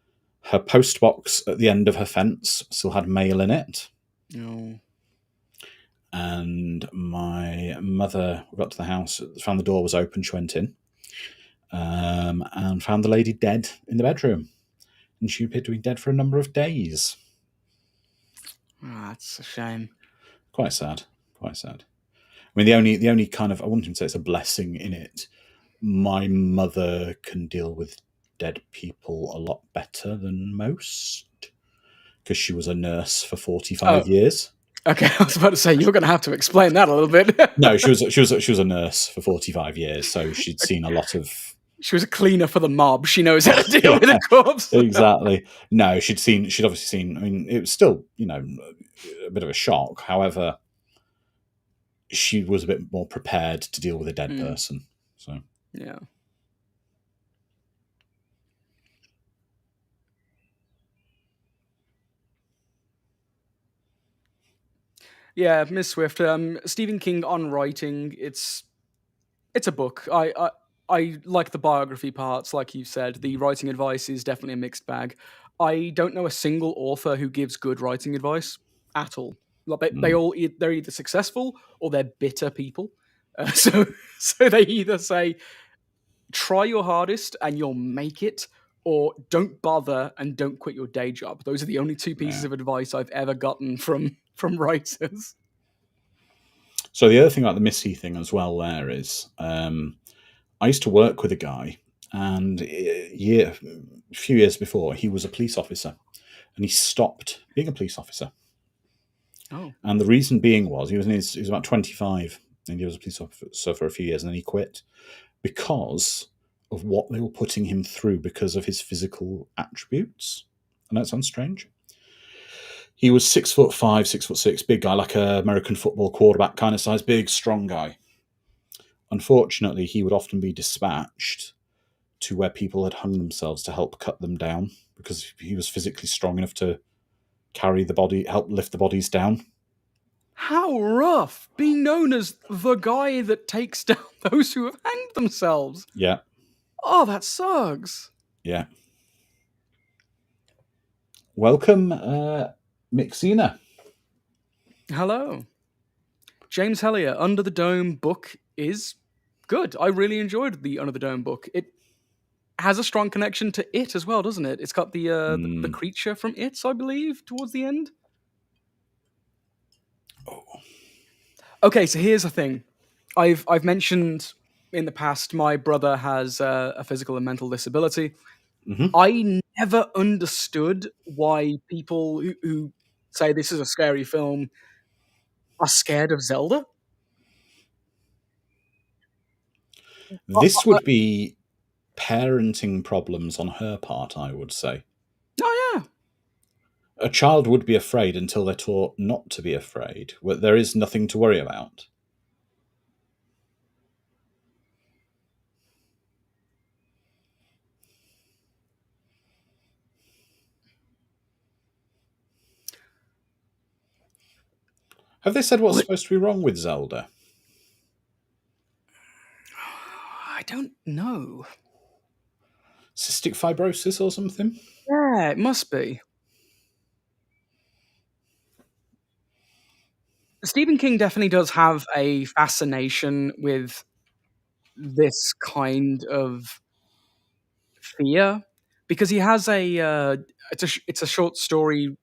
Her post box at the end of her fence still had mail in it. No. And my mother got to the house, found the door was open. She went in, and found the lady dead in the bedroom. And she appeared to be dead for a number of days. Oh, that's a shame. Quite sad. Quite sad. I mean, the only kind of, I wouldn't even say it's a blessing in it. My mother can deal with dead people a lot better than most, because she was a nurse for 45 years. Okay, I was about to say you're going to have to explain that a little bit. No, she was a nurse for 45 years, so she'd seen a lot of. She was a cleaner for the mob. She knows how to deal with a corpse. Exactly. No, she'd obviously seen. I mean, it was still, a bit of a shock. However, she was a bit more prepared to deal with a dead person. So yeah. Yeah, Miss Swift. Stephen King on writing. It's a book. I like the biography parts, like you said. The writing advice is definitely a mixed bag. I don't know a single author who gives good writing advice at all. Like they're either successful or they're bitter people. So they either say try your hardest and you'll make it, or don't bother and don't quit your day job. Those are the only two pieces of advice I've ever gotten from writers. So the other thing about the Missy thing as well there is, I used to work with a guy, and a few years before, he was a police officer, and he stopped being a police officer. Oh. And the reason being was he was about 25, and he was a police officer for a few years, and then he quit because of what they were putting him through because of his physical attributes. And that sounds strange. He was 6'5", 6'6", big guy, like an American football quarterback kind of size, big, strong guy. Unfortunately, he would often be dispatched to where people had hung themselves to help cut them down because he was physically strong enough to carry the body, help lift the bodies down. How rough, being known as the guy that takes down those who have hanged themselves. Yeah. Oh, that sucks. Yeah. Welcome, Mixina. Hello. James Hellier, Under the Dome book is good. I really enjoyed the Under the Dome book. It has a strong connection to It as well, doesn't it? It's got the creature from It, I believe, towards the end. Oh. Okay, so here's the thing. I've mentioned in the past my brother has a physical and mental disability. Mm-hmm. I never understood why people who say this is a scary film are scared of Zelda. This would be parenting problems on her part, I would say. Oh, yeah. A child would be afraid until they're taught not to be afraid. There is nothing to worry about. Have they said what's supposed to be wrong with Zelda? I don't know. Cystic fibrosis or something? Yeah, it must be. Stephen King definitely does have a fascination with this kind of fear because he has it's a short story.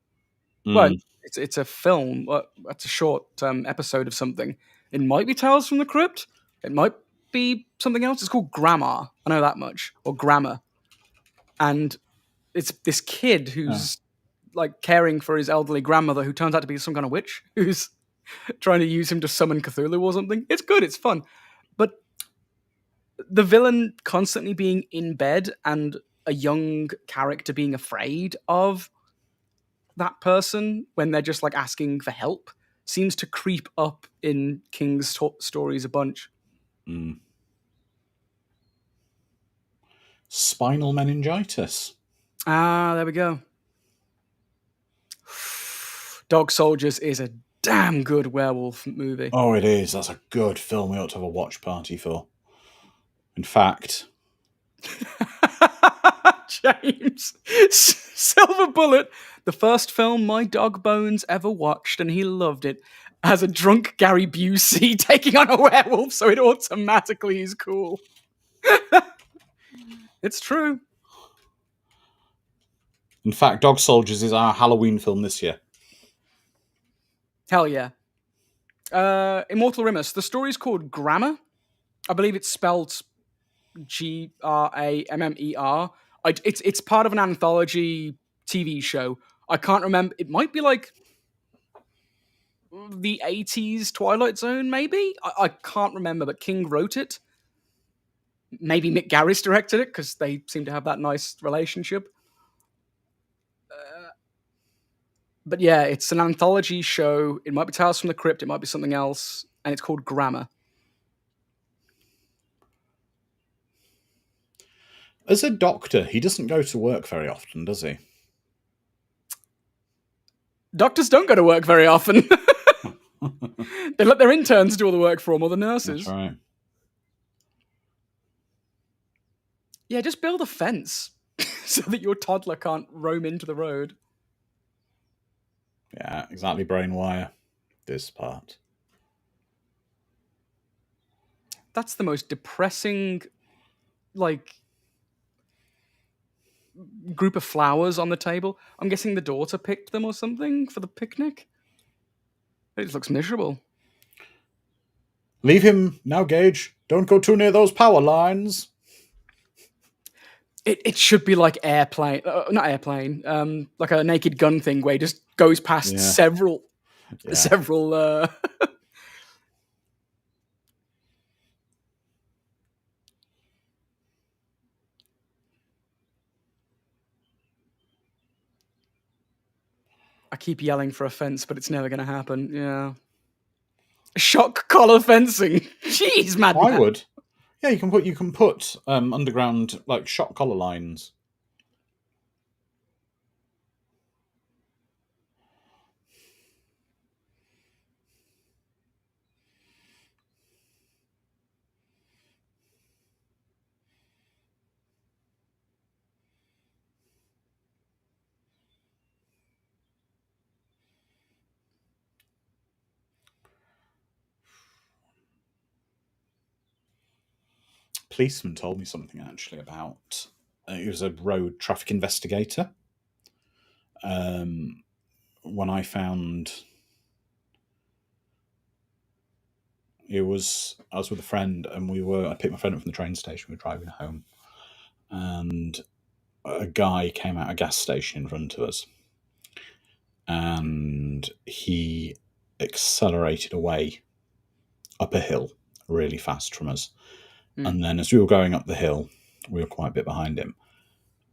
Well, It's a film. It's a short episode of something. It might be Tales from the Crypt. It might be something else. It's called Grammar. I know that much. Or Grammar. And it's this kid who's like caring for his elderly grandmother, who turns out to be some kind of witch, who's trying to use him to summon Cthulhu or something. It's good. It's fun. But the villain constantly being in bed and a young character being afraid of that person when they're just like asking for help seems to creep up in King's stories a bunch. Mm. Spinal meningitis. There we go. Dog Soldiers is a damn good werewolf movie. Oh, it is. That's a good film we ought to have a watch party for. In fact... James, Silver Bullet, the first film my dog Bones ever watched, and he loved it, has a drunk Gary Busey taking on a werewolf, so it automatically is cool. It's true. In fact, Dog Soldiers is our Halloween film this year. Hell yeah. Immortal Rimus, the story's called Grammar. I believe it's spelled Grammer. It's part of an anthology TV show. I can't remember. It might be like the 80s Twilight Zone, maybe? I can't remember, but King wrote it. Maybe Mick Garris directed it, because they seem to have that nice relationship. But yeah, it's an anthology show. It might be Tales from the Crypt, it might be something else, and it's called Grammar. As a doctor, he doesn't go to work very often, does he? Doctors don't go to work very often. They let their interns do all the work for them, or the nurses. That's right. Yeah, just build a fence so that your toddler can't roam into the road. Yeah, exactly, brain wire. This part. That's the most depressing, like, group of flowers on the table. I'm guessing the daughter picked them or something for the picnic. It just looks miserable. Leave him now, Gage. Don't go too near those power lines. It should be like Airplane, not Airplane, like a Naked Gun thing where he just goes past several. I keep yelling for a fence, but it's never going to happen. Yeah. Shock collar fencing. Jeez, man. I would. Yeah, you can put underground like shock collar lines. Policeman told me something actually about. He was a road traffic investigator. When I found, I was with a friend, and I picked my friend up from the train station. We were driving home, and a guy came out of a gas station in front of us, and he accelerated away up a hill really fast from us. And then as we were going up the hill, we were quite a bit behind him.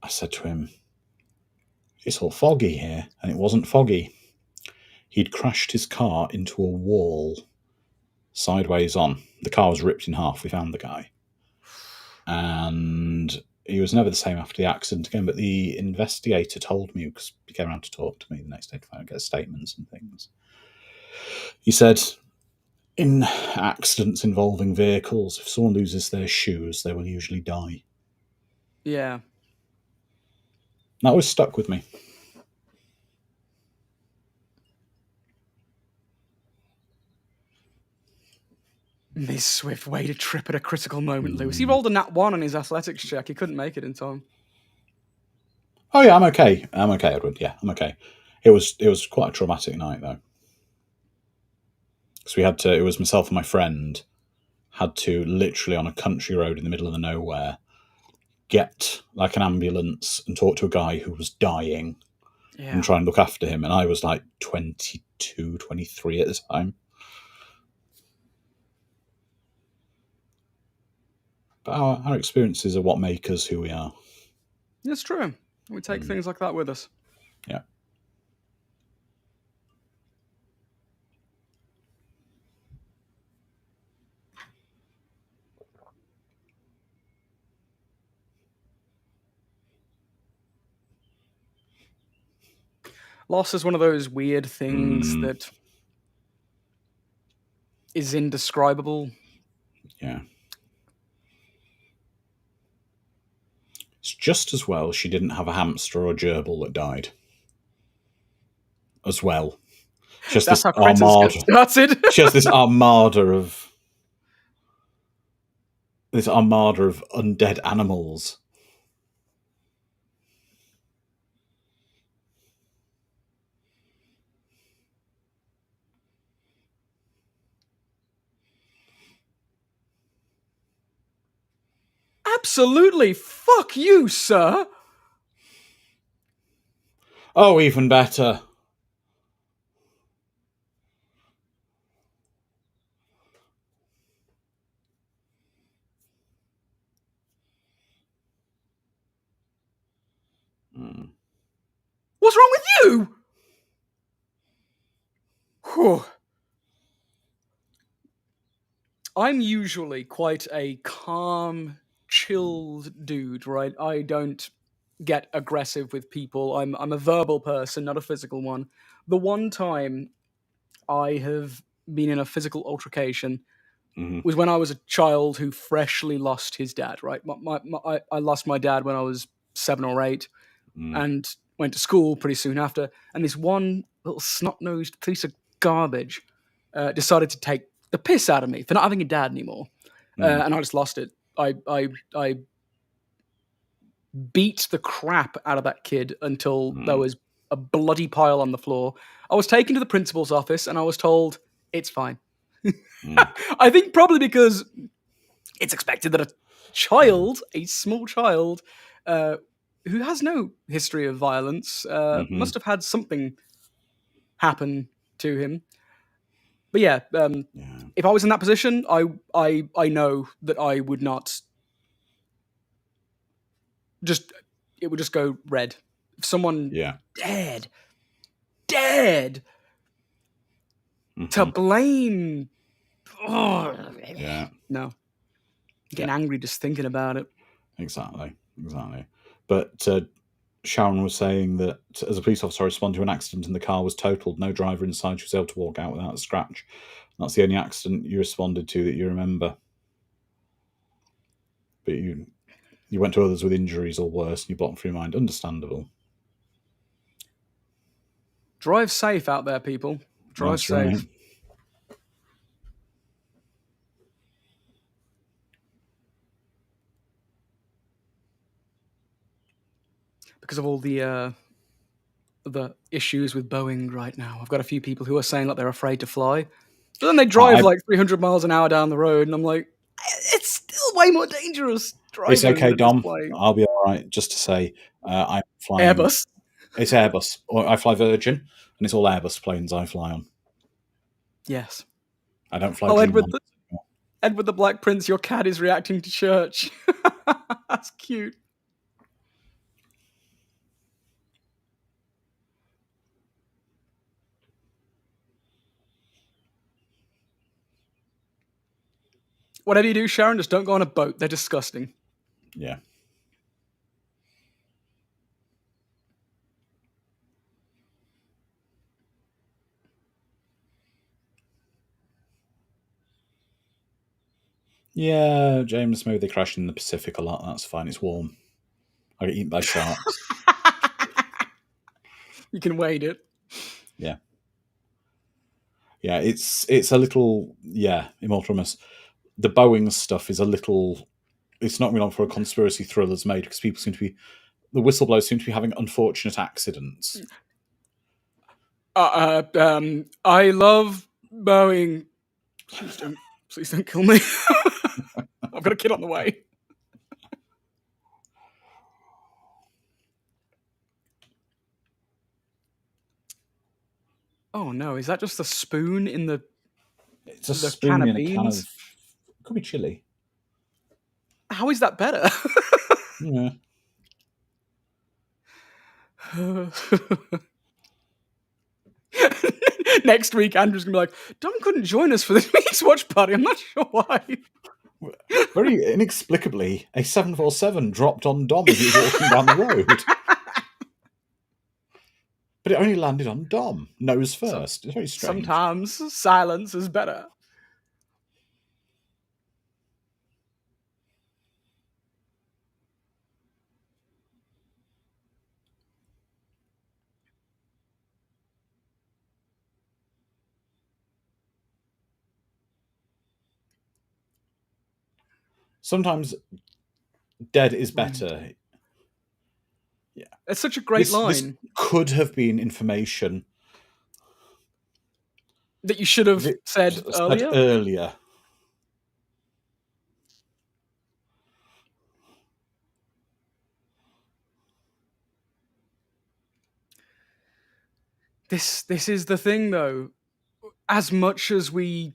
I said to him, "It's all foggy here." And it wasn't foggy. He'd crashed his car into a wall sideways on. The car was ripped in half. We found the guy. And he was never the same after the accident again. But the investigator told me, because he came around to talk to me the next day to get statements and things. He said, in accidents involving vehicles, if someone loses their shoes, they will usually die. Yeah. That was stuck with me. Ms. Swift, way to trip at a critical moment, Lewis. He rolled a nat 1 on his athletics check. He couldn't make it in time. Oh, yeah, I'm okay. I'm okay, Edward. Yeah, I'm okay. It was quite a traumatic night though, because we had to. It was myself and my friend had to literally on a country road in the middle of the nowhere get like an ambulance and talk to a guy who was dying and try and look after him. And I was like 22, 23 at the time. But our experiences are what make us who we are. It's true. We take things like that with us. Yeah. Loss is one of those weird things that is indescribable. Yeah. It's just as well she didn't have a hamster or a gerbil that died. As well. Just That's this how Critters armada. got started. Just this armada of undead animals. Absolutely. Fuck you, sir. Oh, even better. What's wrong with you? Whew. I'm usually quite a calm, chilled dude, right? I don't get aggressive with people. I'm a verbal person, not a physical one. The one time I have been in a physical altercation was when I was a child who freshly lost his dad, right? I lost my dad when I was 7 or 8 and went to school pretty soon after. And this one little snot-nosed piece of garbage decided to take the piss out of me for not having a dad anymore. And I just lost it. I beat the crap out of that kid until there was a bloody pile on the floor. I was taken to the principal's office and I was told, it's fine. I think probably because it's expected that a small child, who has no history of violence, must have had something happen to him. But yeah, if I was in that position, I know that I would not it would just go red. If someone dead, to blame. Oh, no. Getting angry just thinking about it. Exactly. But Sharon was saying that as a police officer, I responded to an accident and the car was totaled. No driver inside. She was able to walk out without a scratch. That's the only accident you responded to that you remember. But you went to others with injuries or worse and you blocked from your mind. Understandable. Drive safe out there, people. Drive That's safe. Right. Because of all the issues with Boeing right now, I've got a few people who are saying that they're afraid to fly. But then they drive like 300 miles an hour down the road, and I'm like, it's still way more dangerous driving. It's okay, than Dom. flying. I'll be all right. Just to say, I'm flying Airbus. It's Airbus. Or I fly Virgin, and it's all Airbus planes I fly on. Yes. I don't fly. Oh, Edward the Black Prince, your cat is reacting to church. That's cute. Whatever you do, Sharon, just don't go on a boat. They're disgusting. Yeah. Yeah, James, maybe they crash in the Pacific a lot. That's fine. It's warm. I get eaten by sharks. You can wade it. Yeah. Yeah, it's a little, immortalness. The Boeing stuff is a little, it's not really on for a conspiracy thrillers made because people seem to be, the whistleblowers seem to be having unfortunate accidents. I love Boeing. Please don't kill me. I've got a kid on the way. Oh no, is that just a spoon in the It's a can spoon of in a can beans? of. Could be chili. How is that better? Yeah. Next week, Andrew's gonna be like, Dom couldn't join us for this week's watch party. I'm not sure why. Very inexplicably, a 747 dropped on Dom as he was walking down the road. But it only landed on Dom, nose first. It's very strange. Sometimes silence is better. Sometimes dead is better. Yeah. It's such a great line. This could have been information that you should have said earlier. This is the thing, though. As much as I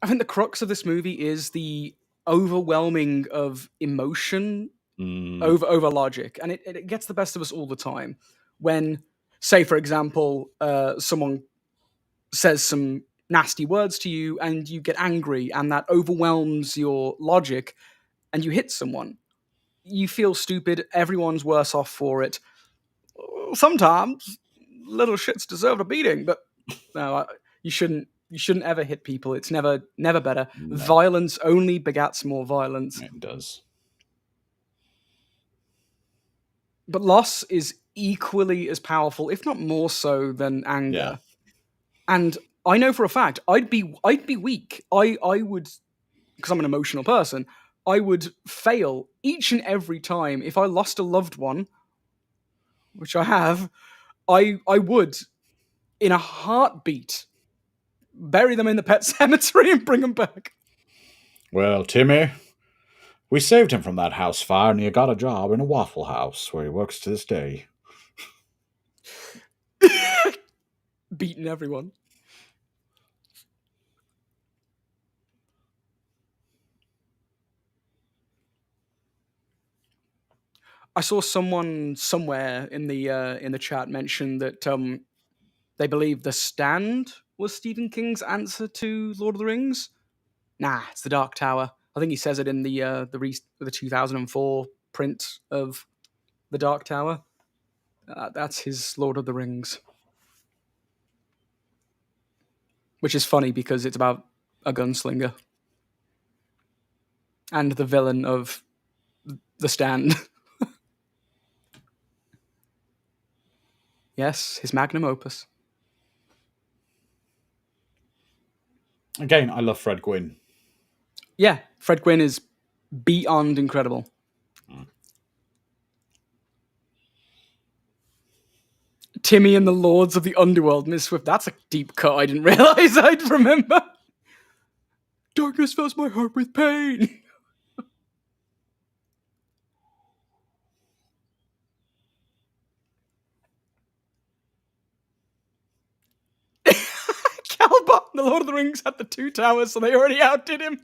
think the crux of this movie is the overwhelming of emotion over logic, and it gets the best of us all the time. When, say, for example, someone says some nasty words to you, and you get angry, and that overwhelms your logic, and you hit someone. You feel stupid. Everyone's worse off for it. Sometimes little shits deserve a beating, but no, you shouldn't ever hit people. It's never better. No. Violence only begats more violence. It does. But loss is equally as powerful, if not more so, than anger. Yeah. And I know for a fact I'd be weak. I would, because I'm an emotional person, I would fail each and every time. If I lost a loved one, which I have, I would, in a heartbeat, bury them in the pet cemetery and bring them back. Well, Timmy, we saved him from that house fire, and he got a job in a Waffle House, where he works to this day. Beating everyone. I saw someone somewhere in the chat mention that they believe The Stand was Stephen King's answer to Lord of the Rings. Nah, it's The Dark Tower. I think he says it in the 2004 print of The Dark Tower. That's his Lord of the Rings. Which is funny because it's about a gunslinger. And the villain of The Stand. Yes, his magnum opus. Again, I love Fred Gwynne. Yeah, Fred Gwynne is beyond incredible. Timmy and the Lords of the Underworld, Miss Swift. That's a deep cut I didn't realize I'd remember. Darkness fills my heart with pain. Calbot, the Lord of the Rings had the two towers, so they already outdid him.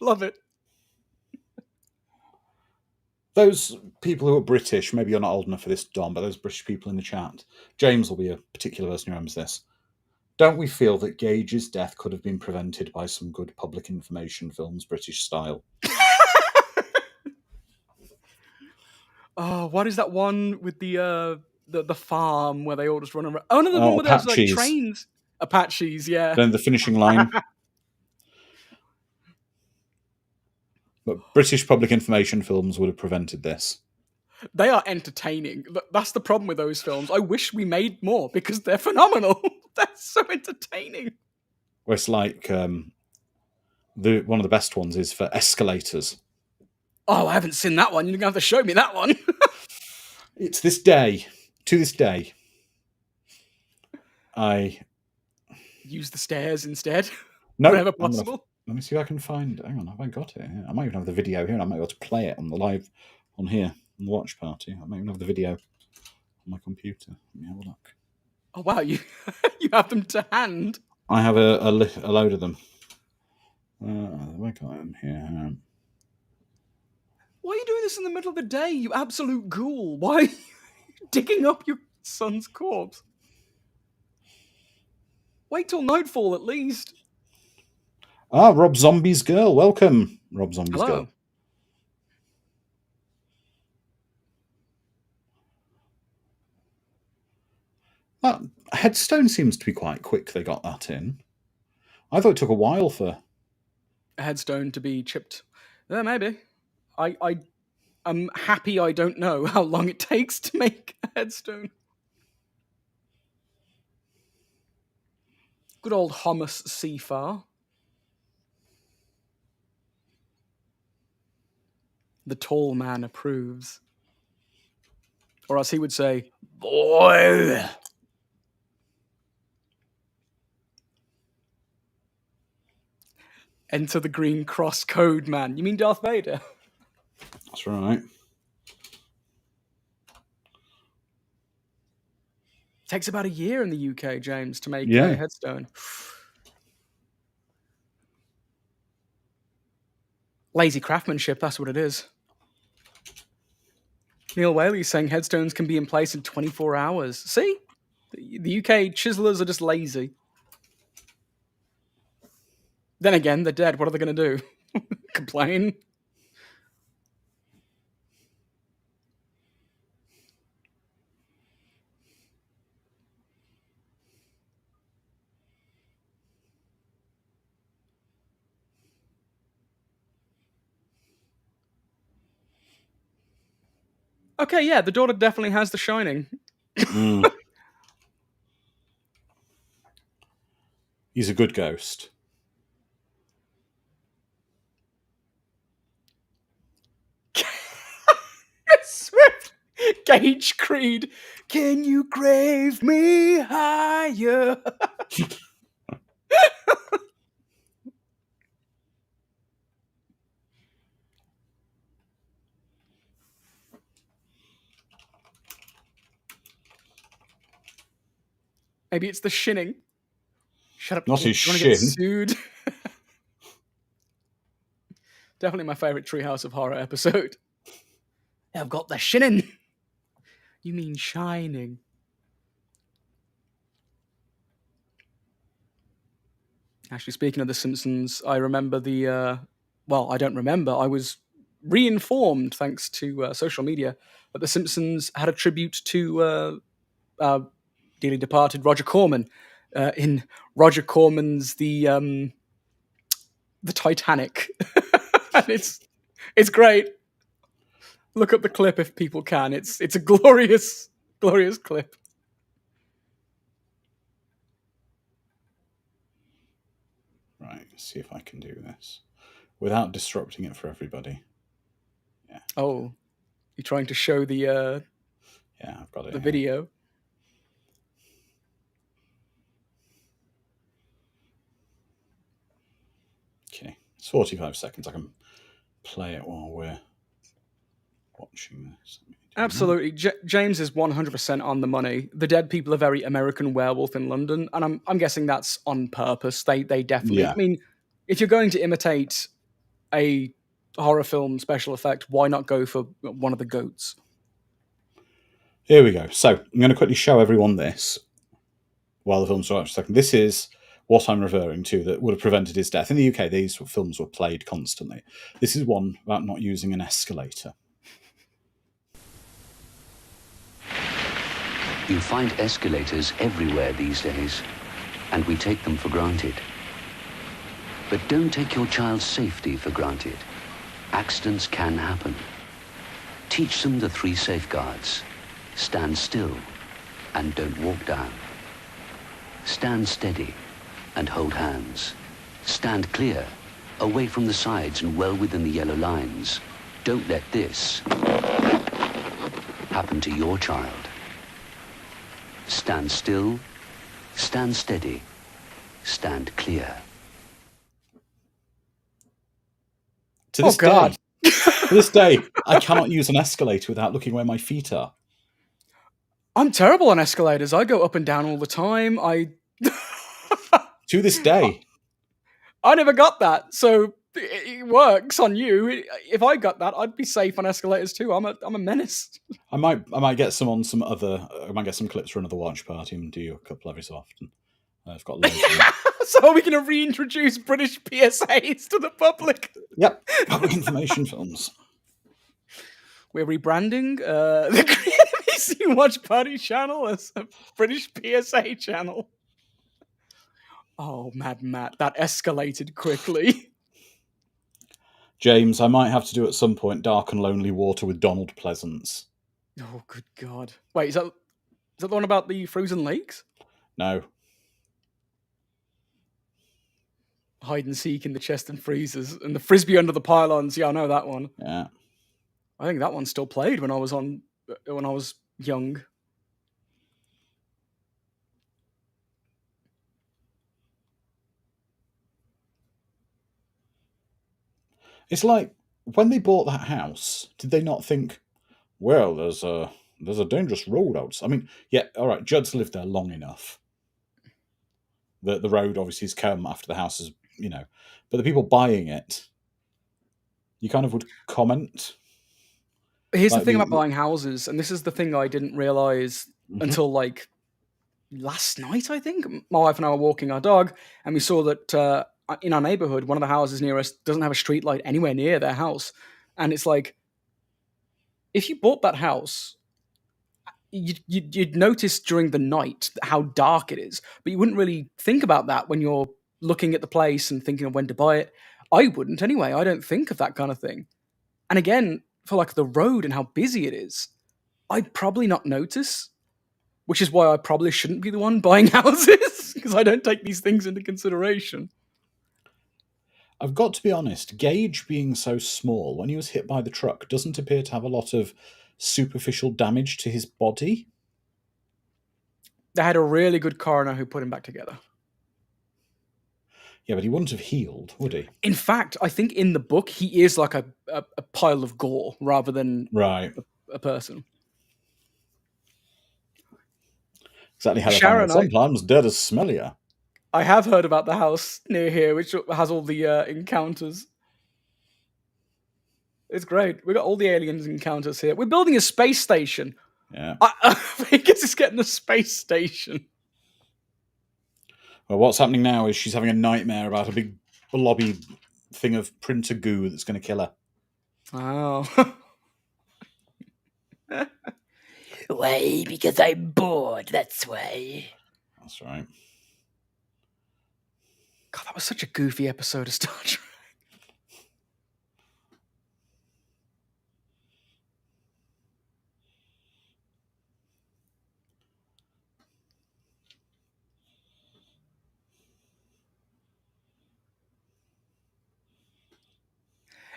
Love it. Those people who are British, maybe you're not old enough for this, Dom, but those British people in the chat, James will be a particular person who remembers this. Don't we feel that Gage's death could have been prevented by some good public information films, British style? Oh, what is that one with the farm where they all just run around? Oh no, the one where there's like trains. Apaches, yeah. Then the finishing line. But British public information films would have prevented this. They are entertaining. That's the problem with those films. I wish we made more because they're phenomenal. They're so entertaining. Well, it's like one of the best ones is for escalators. Oh, I haven't seen that one. You're going to have to show me that one. It's this day. To this day, I Use the stairs instead. no. Whenever possible. Let me see if I can find. Hang on, have I got it? I might even have the video here, and I might be able to play it on the live on here on the watch party. I might even have the video on my computer. Let me have a look. Oh wow, you you have them to hand. I have a load of them. I got them here. Why are you doing this in the middle of the day, you absolute ghoul? Why are you digging up your son's corpse? Wait till nightfall at least. Ah, Rob Zombie's girl. Welcome, Rob Zombie's girl. That headstone seems to be quite quick. They got that in. I thought it took a while for a headstone to be chipped. Yeah, maybe. I'm happy I don't know how long it takes to make a headstone. Good old Thomas Seafar. The tall man approves. Or as he would say, boy. Enter the Green Cross Code Man. You mean Darth Vader? That's right. It takes about a year in the UK, James, to make a headstone. Lazy craftsmanship, that's what it is. Neil Whaley's saying headstones can be in place in 24 hours. See? The UK chiselers are just lazy. Then again, they're dead. What are they going to do? Complain? Okay, yeah, the daughter definitely has the shining. He's a good ghost. Swift Gage Creed. Can you crave me higher? Maybe it's the shinning. Shut up. Not his shin. Get sued. Definitely my favorite Treehouse of Horror episode. I've got the shinning. You mean shining. Actually, speaking of The Simpsons, I remember I don't remember. I was re-informed, thanks to social media, that The Simpsons had a tribute to dearly departed Roger Corman in Roger Corman's The Titanic. And it's great. Look up the clip if people can. It's a glorious, glorious clip. Right, let's see if I can do this without disrupting it for everybody. Yeah. Oh, you're trying to show the yeah, I've got it. The video. Okay, it's 45 seconds. I can play it while we're watching this. Absolutely. James is 100% on the money. The dead people are very American Werewolf in London, and I'm guessing that's on purpose. They definitely... Yeah. I mean, if you're going to imitate a horror film special effect, why not go for one of the goats? Here we go. So I'm going to quickly show everyone this while the film's on for a second. This is what I'm referring to that would have prevented his death. In the UK, these films were played constantly. This is one about not using an escalator. You find escalators everywhere these days, and we take them for granted. But don't take your child's safety for granted. Accidents can happen. Teach them the 3 safeguards. Stand still and don't walk down. Stand steady and hold hands. Stand clear, away from the sides and well within the yellow lines. Don't let this happen to your child. Stand still, stand steady, stand clear. To this God. day, to this day, I cannot use an escalator without looking where my feet are. I'm terrible on escalators. I go up and down all the time. To this day. I never got that, so it works on you. If I got that, I'd be safe on escalators too. I'm a menace. I might get some on some other. I might get some clips for another watch party and do a couple every so often. I've got loads of them. So are we going to reintroduce British PSAs to the public? Yep, public information films. We're rebranding the Creative Watch Party channel as a British PSA channel. Oh, Mad Matt, that escalated quickly. James, I might have to do at some point Dark and Lonely Water with Donald Pleasance. Oh, good God. Wait, is that the one about the frozen lakes? No. Hide and seek in the chest and freezers, and the frisbee under the pylons. Yeah, I know that one. Yeah. I think that one still played when I was young. It's like when they bought that house, did they not think, well, there's a dangerous road outside? I mean, yeah, all right, Judd's lived there long enough. The road obviously has come after the house is, but the people buying it, you kind of would comment. Here's the thing about buying houses, and this is the thing I didn't realize until like last night, I think. My wife and I were walking our dog, and we saw that in our neighborhood, one of the houses near us doesn't have a street light anywhere near their house. And it's like, if you bought that house, you'd notice during the night how dark it is, but you wouldn't really think about that when you're looking at the place and thinking of when to buy it. I wouldn't anyway. I don't think of that kind of thing. And again, for like the road and how busy it is, I'd probably not notice, which is why I probably shouldn't be the one buying houses, because I don't take these things into consideration. I've got to be honest, Gage being so small, when he was hit by the truck, doesn't appear to have a lot of superficial damage to his body. They had a really good coroner who put him back together. Yeah, but he wouldn't have healed, would he? In fact, I think in the book, he is like a pile of gore rather than a person. Exactly how Sharon, sometimes dirt is smellier. I have heard about the house near here, which has all the encounters. It's great. We got all the aliens encounters here. We're building a space station. Yeah. Vegas is getting a space station. Well, what's happening now is she's having a nightmare about a big blobby thing of printer goo that's going to kill her. Oh. Why? Because I'm bored, that's why. That's right. God, that was such a goofy episode of Star Trek.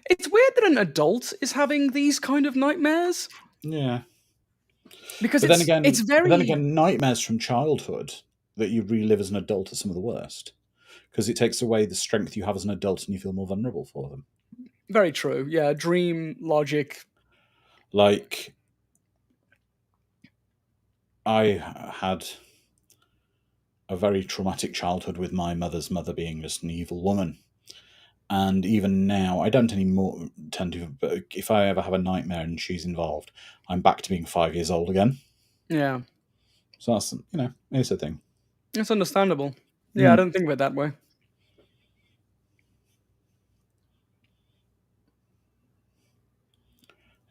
It's weird that an adult is having these kind of nightmares. Yeah. Because But then again, nightmares from childhood that you relive as an adult are some of the worst. Because it takes away the strength you have as an adult and you feel more vulnerable for them. Very true. Yeah, dream logic. Like, I had a very traumatic childhood with my mother's mother being just an evil woman. And even now, I don't anymore tend to, but if I ever have a nightmare and she's involved, I'm back to being 5 years old again. Yeah. So that's, it's a thing. It's understandable. Yeah, I don't think of it that way.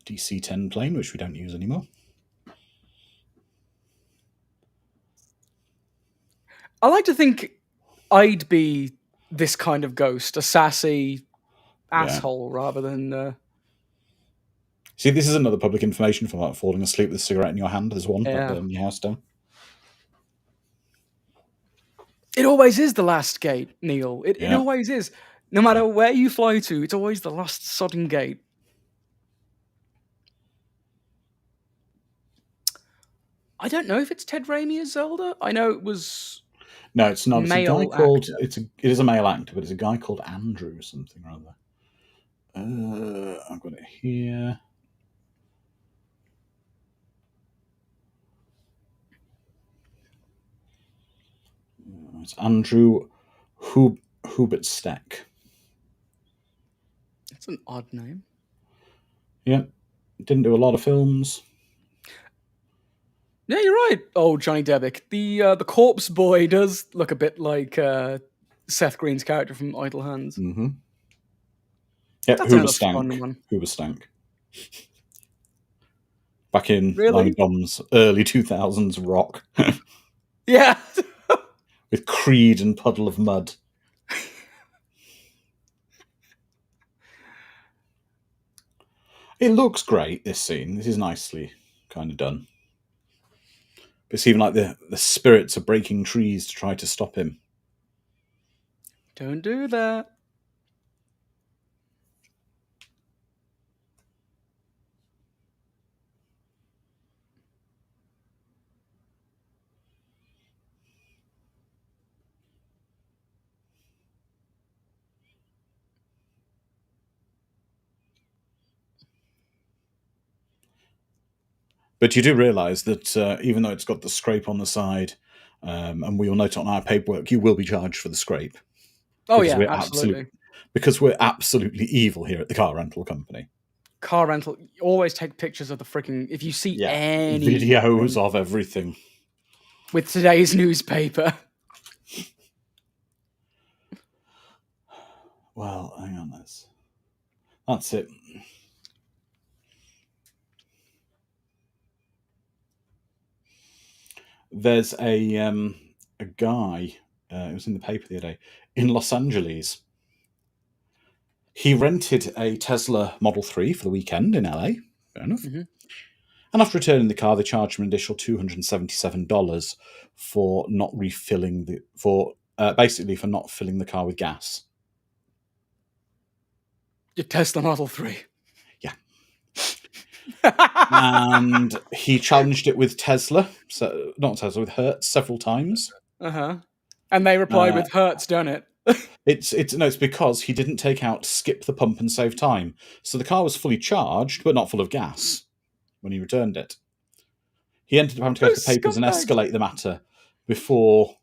DC-10 plane, which we don't use anymore. I like to think I'd be this kind of ghost, a sassy asshole, rather than... See, this is another public information from like falling asleep with a cigarette in your hand. There's one Yeah. in your house down. It always is the last gate, Neil. It always is. No matter where you fly to, it's always the last sodding gate. I don't know if it's Ted Raimi as Zelda. I know it was No, it's not. It's a guy male called. actor. It is a male actor, but it's a guy called Andrew something or other. I've got it here. It's Andrew Hubertsteck. It's an odd name. Yeah, didn't do a lot of films. Yeah, you're right. Oh, Johnny Depp. The corpse boy does look a bit like Seth Green's character from Idle Hands. Mm-hmm. Yep, That's another fun one. Huberstank. Back in Really? Dom's early 2000s rock. Yeah. With Creed and Puddle of Mud. It looks great, this scene. This is nicely kind of done. But it's even like the spirits are breaking trees to try to stop him. Don't do that. But you do realise that even though it's got the scrape on the side, and we will note on our paperwork, you will be charged for the scrape. Oh Because yeah, we're absolutely. Because we're absolutely evil here at the car rental company. Car rental. Always take pictures of the freaking. If you see any videos of everything with today's newspaper. Well, hang on, that's it. There's a guy. It was in the paper the other day in Los Angeles. He rented a Tesla Model 3 for the weekend in LA. Fair enough. Mm-hmm. And after returning the car, they charged him an additional $277 for not refilling basically for not filling the car with gas. Your Tesla Model 3. Yeah. And he challenged it with Tesla, so not Tesla, with Hertz several times. Uh-huh. And they replied with Hertz, don't it? It's because he didn't take out skip the pump and save time. So the car was fully charged, but not full of gas when he returned it. He ended up having to go to the papers and escalate the matter before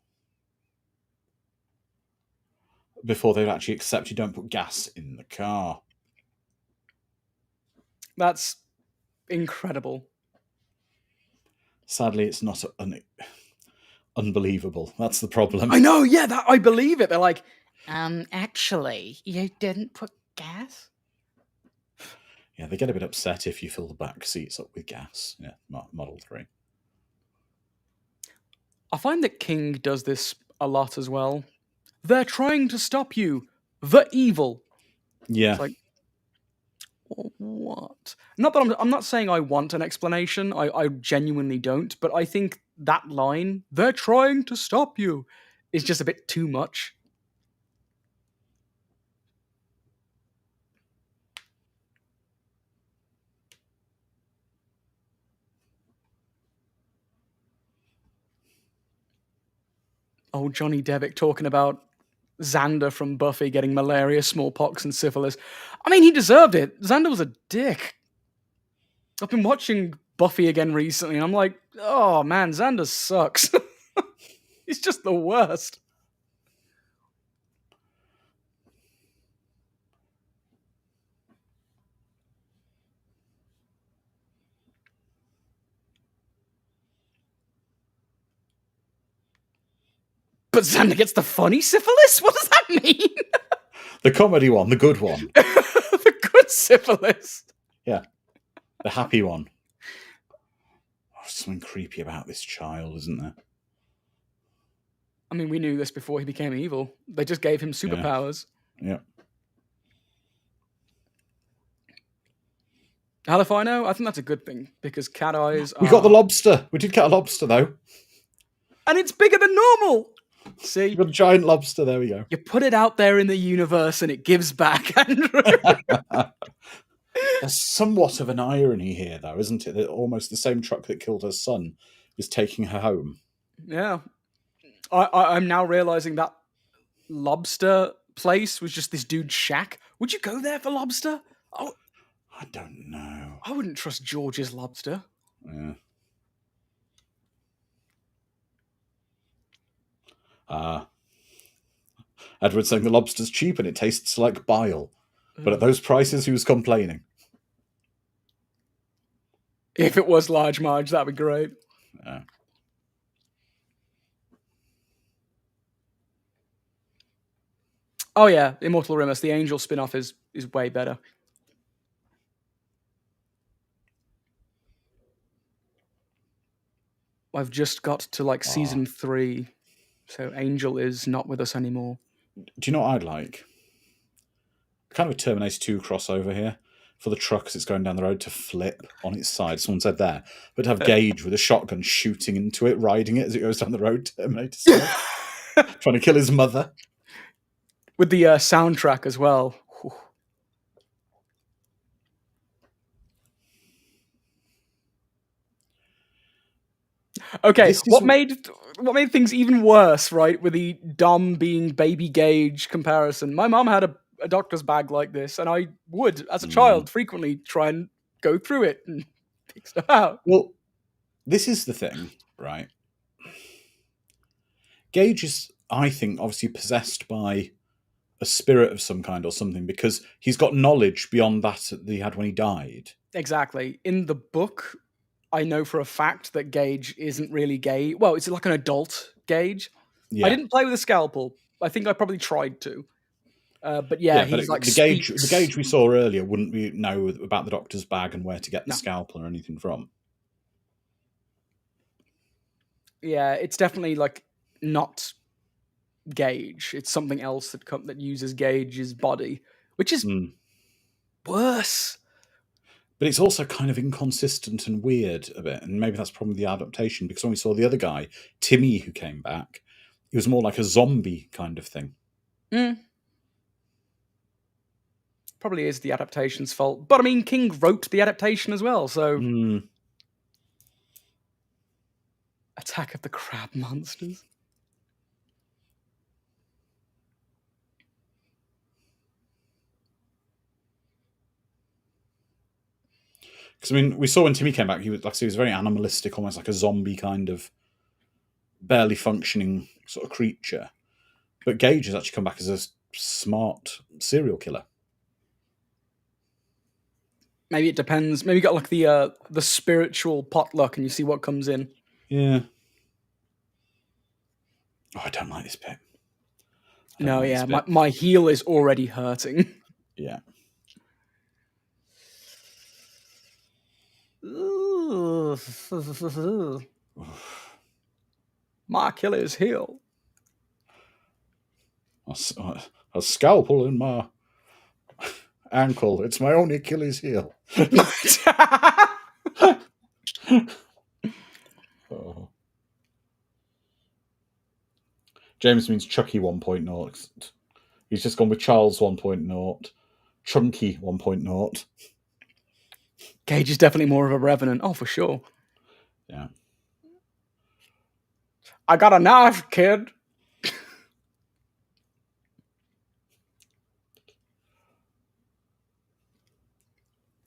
they'd actually accept you don't put gas in the car. That's incredible. Sadly, it's not unbelievable. That's the problem. I know, yeah, I believe it. They're like, actually, you didn't put gas? Yeah, they get a bit upset if you fill the back seats up with gas. Yeah, Model 3. I find that King does this a lot as well. They're trying to stop you. The evil. Yeah. It's like, what? Not that I'm not saying I want an explanation. I genuinely don't. But I think that line, they're trying to stop you, is just a bit too much. Oh, Johnny Devick talking about Xander from Buffy getting malaria, smallpox, and syphilis. I mean, he deserved it. Xander was a dick. I've been watching Buffy again recently, and I'm like, oh man, Xander sucks. He's just the worst. But Xander gets the funny syphilis? What does that mean? The comedy one, the good one. The good syphilis. Yeah. The happy one. Oh, something creepy about this child, isn't there? I mean, we knew this before he became evil. They just gave him superpowers. Yeah. How if I know? I think that's a good thing, because cat eyes are... We got the lobster. We did get a lobster, though. And it's bigger than normal! See? We got a giant lobster, there we go. You put it out there in the universe and it gives back, Andrew. There's somewhat of an irony here, though, isn't it? That almost the same truck that killed her son is taking her home. Yeah. I'm now realizing that lobster place was just this dude's shack. Would you go there for lobster? Oh, I don't know. I wouldn't trust George's lobster. Yeah. Edward's saying the lobster's cheap and it tastes like bile. But at those prices, he was complaining. If it was Large Marge, that'd be great. Yeah. Oh yeah, Immortal Rimus, the Angel spin-off is way better. I've just got to like season 3, so Angel is not with us anymore. Do you know what I'd like? Kind of a Terminator 2 crossover here. For the truck as it's going down the road to flip on its side. Someone said there. But to have Gage with a shotgun shooting into it, riding it as it goes down the road, Terminator style. Trying to kill his mother. With the soundtrack as well. Whew. Okay, what made things even worse, right? With the Dom being baby Gage comparison. My mom had a doctor's bag like this, and I would, as a child, frequently try and go through it and pick stuff out. Well, this is the thing, right? Gage is, I think, obviously possessed by a spirit of some kind or something, because he's got knowledge beyond that he had when he died. Exactly. In the book, I know for a fact that Gage isn't really gay. Well, it's like an adult Gage. Yeah. I didn't play with a scalpel. I think I probably tried to. But yeah, he's like the Gage we saw earlier wouldn't we know about the doctor's bag and where to get the scalpel or anything from. Yeah, it's definitely like not Gage. It's something else that uses Gage's body, which is worse. But it's also kind of inconsistent and weird a bit, and maybe that's probably the adaptation, because when we saw the other guy, Timmy, who came back, he was more like a zombie kind of thing. Probably is the adaptation's fault. But I mean, King wrote the adaptation as well, so... Attack of the Crab Monsters. Because I mean, we saw when Timmy came back, he was very animalistic, almost like a zombie kind of barely functioning sort of creature. But Gage has actually come back as a smart serial killer. Maybe it depends. Maybe you got like the spiritual potluck, and you see what comes in. Yeah. Oh, I don't like this bit. No, yeah, my heel is already hurting. Yeah. My Achilles heel. A scalpel in my ankle. It's my only Achilles heel. Oh. James means Chucky 1.0. He's just gone with Charles 1.0. Chunky 1.0. Gage is definitely more of a revenant. Oh, for sure. Yeah. I got a knife, kid.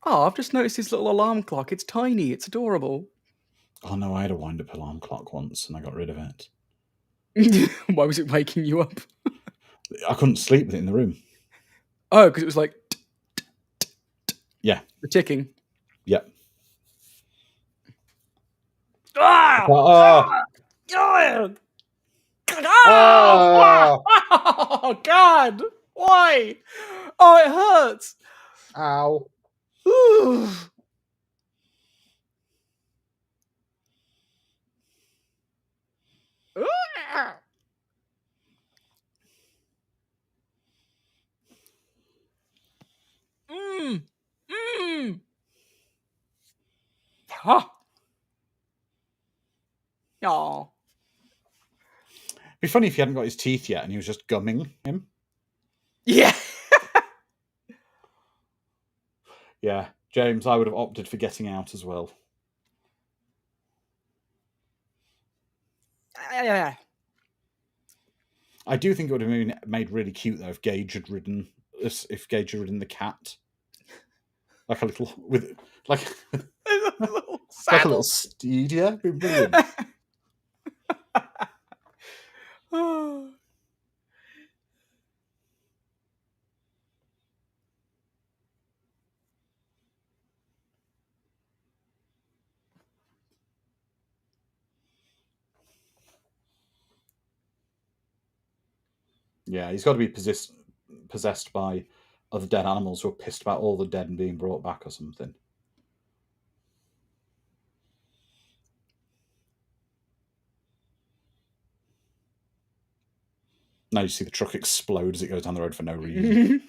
Oh, I've just noticed his little alarm clock. It's tiny. It's adorable. Oh no, I had a wind-up alarm clock once and I got rid of it. Why was it waking you up? I couldn't sleep with it in the room. Oh, because it was like... Yeah. The ticking. Yeah. Ah! Oh, God! Why? Oh, it hurts! Ow. Huh. Oh. It'd be funny if he hadn't got his teeth yet and he was just gumming him. Yeah. Yeah, James, I would have opted for getting out as well. I do think it would have been made really cute though if Gage had ridden the cat, like a little like a little like a little saddle. steed. Yeah, it'd be brilliant. Oh. Yeah, he's got to be possessed by other dead animals who are pissed about all the dead and being brought back or something. Now you see the truck explode as it goes down the road for no reason.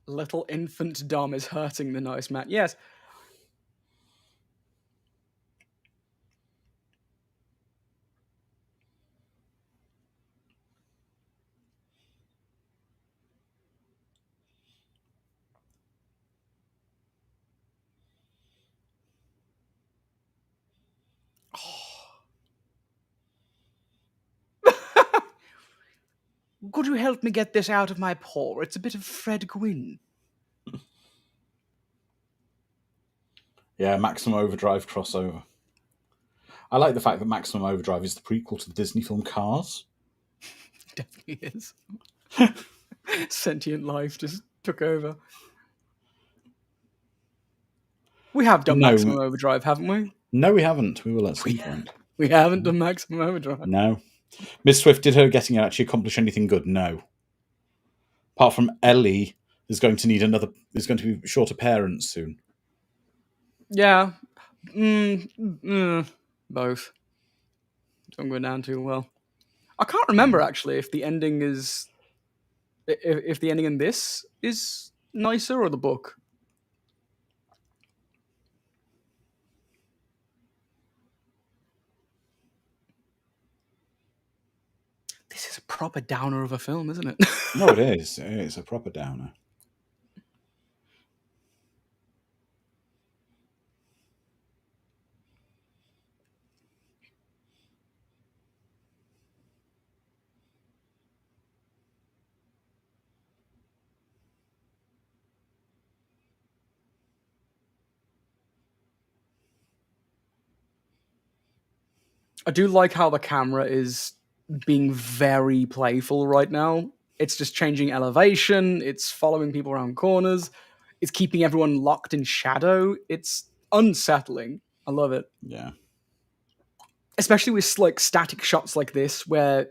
Little infant Dom is hurting the nice man. Yes. Could you help me get this out of my paw? It's a bit of Fred Gwynn. Yeah, Maximum Overdrive crossover. I like the fact that Maximum Overdrive is the prequel to the Disney film Cars. Definitely is. Sentient life just took over. We have done Maximum Overdrive, haven't we? No, we haven't. We will at some point. We haven't done Maximum Overdrive. No. Miss Swift, did her getting it actually accomplish anything good? No. Apart from Ellie is going to be short of parents soon. Yeah. Both. Don't go down too well. I can't remember actually if the ending is if the ending in this is nicer or the book. This is a proper downer of a film, isn't it? No, it is. It's a proper downer. I do like how the camera is being very playful right now. It's just changing elevation. It's following people around corners. It's keeping everyone locked in shadow. It's unsettling. I love it. Yeah. Especially with like static shots like this where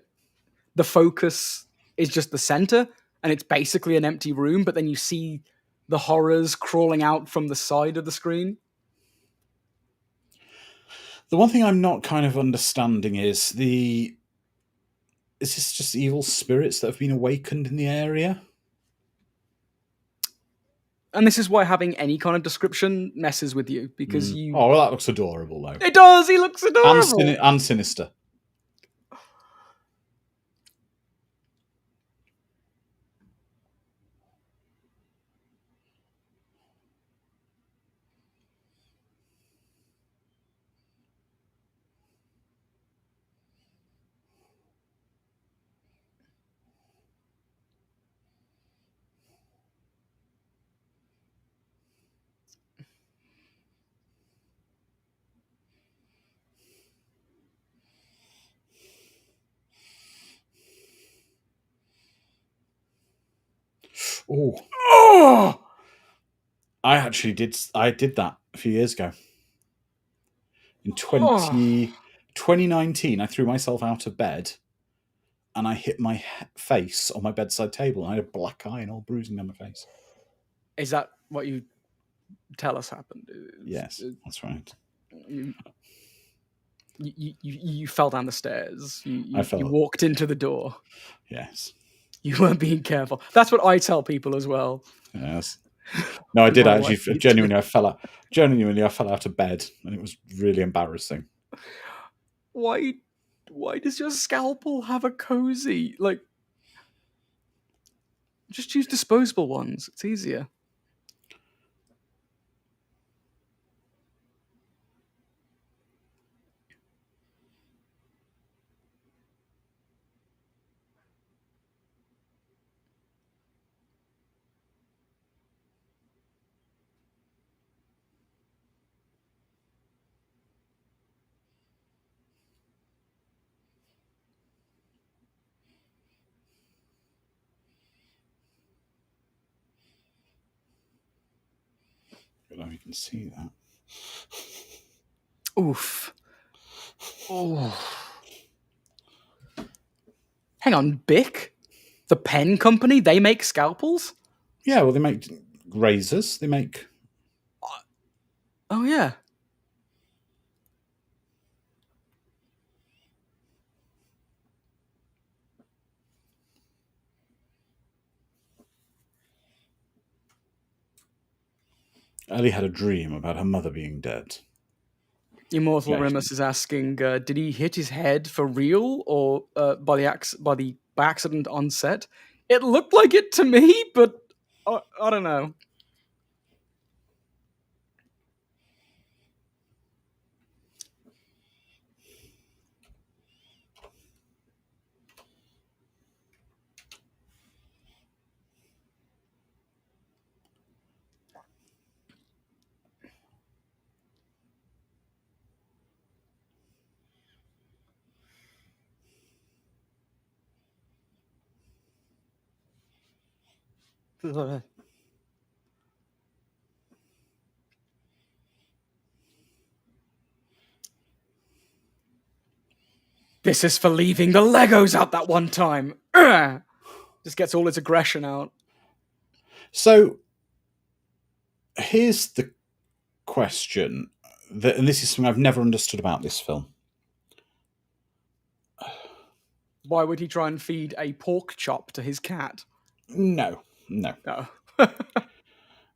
the focus is just the center and it's basically an empty room, but then you see the horrors crawling out from the side of the screen. The one thing I'm not kind of understanding is is this just evil spirits that have been awakened in the area? And this is why having any kind of description messes with you, because you... Oh, well, that looks adorable, though. It does! He looks adorable! And sinister. Oh! I did that a few years ago. In 2019, I threw myself out of bed and I hit my face on my bedside table and I had a black eye and all bruising on my face. Is that what you tell us happened? Yes, that's right. You fell down the stairs. I fell. You walked into the door. Yes. You weren't being careful. That's what I tell people as well. Yes. No, I did actually. Genuinely, I fell out of bed, and it was really embarrassing. Why does your scalpel have a cozy? Like, just use disposable ones. It's easier. don't know if you can see that. Oof. Oh. Hang on, Bic? The pen company? They make scalpels? Yeah, well, they make razors. They make... Oh, yeah. Ellie had a dream about her mother being dead. Immortal Yeah. Remus is asking, did he hit his head for real or by accident on set? It looked like it to me, but I don't know. This is for leaving the Legos out that one time. Ugh! Just gets all its aggression out. So, here's the question, and this is something I've never understood about this film. Why would he try and feed a pork chop to his cat? No. Oh.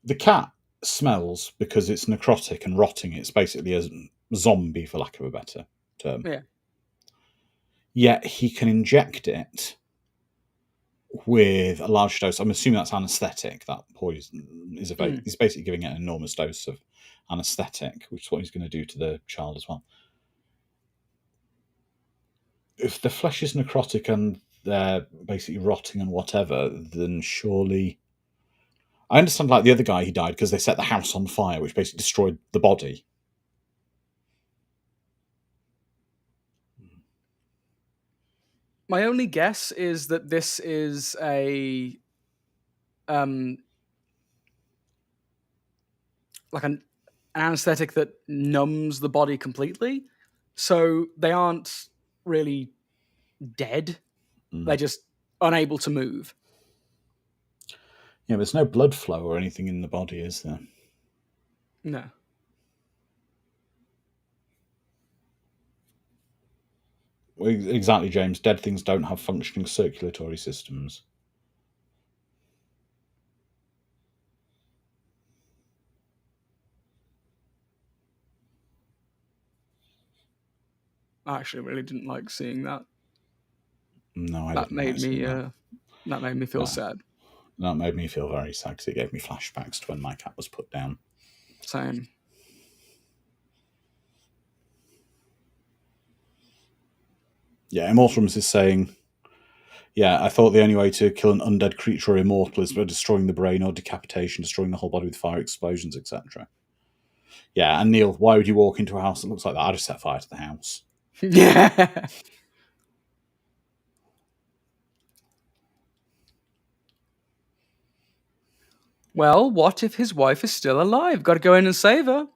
The cat smells because it's necrotic and rotting. It's basically a zombie, for lack of a better term. Yeah. Yet he can inject it with a large dose. I'm assuming that's anaesthetic. That poison is he's basically giving it an enormous dose of anaesthetic, which is what he's going to do to the child as well. If the flesh is necrotic and they're basically rotting and whatever, then surely... I understand, like, the other guy, he died because they set the house on fire, which basically destroyed the body. My only guess is that this is a like an anesthetic that numbs the body completely, so they aren't really dead. They're just unable to move. Yeah, there's no blood flow or anything in the body, is there? No. Well, exactly, James. Dead things don't have functioning circulatory systems. I actually really didn't like seeing that. No, I That didn't. That made me feel sad. That made me feel very sad because it gave me flashbacks to when my cat was put down. Same. Yeah, Immortals is saying, yeah, I thought the only way to kill an undead creature or immortal is by destroying the brain or decapitation, destroying the whole body with fire explosions, etc. Yeah, and Neil, why would you walk into a house that looks like that? I'd just set fire to the house. Yeah. Well, what if his wife is still alive? Got to go in and save her.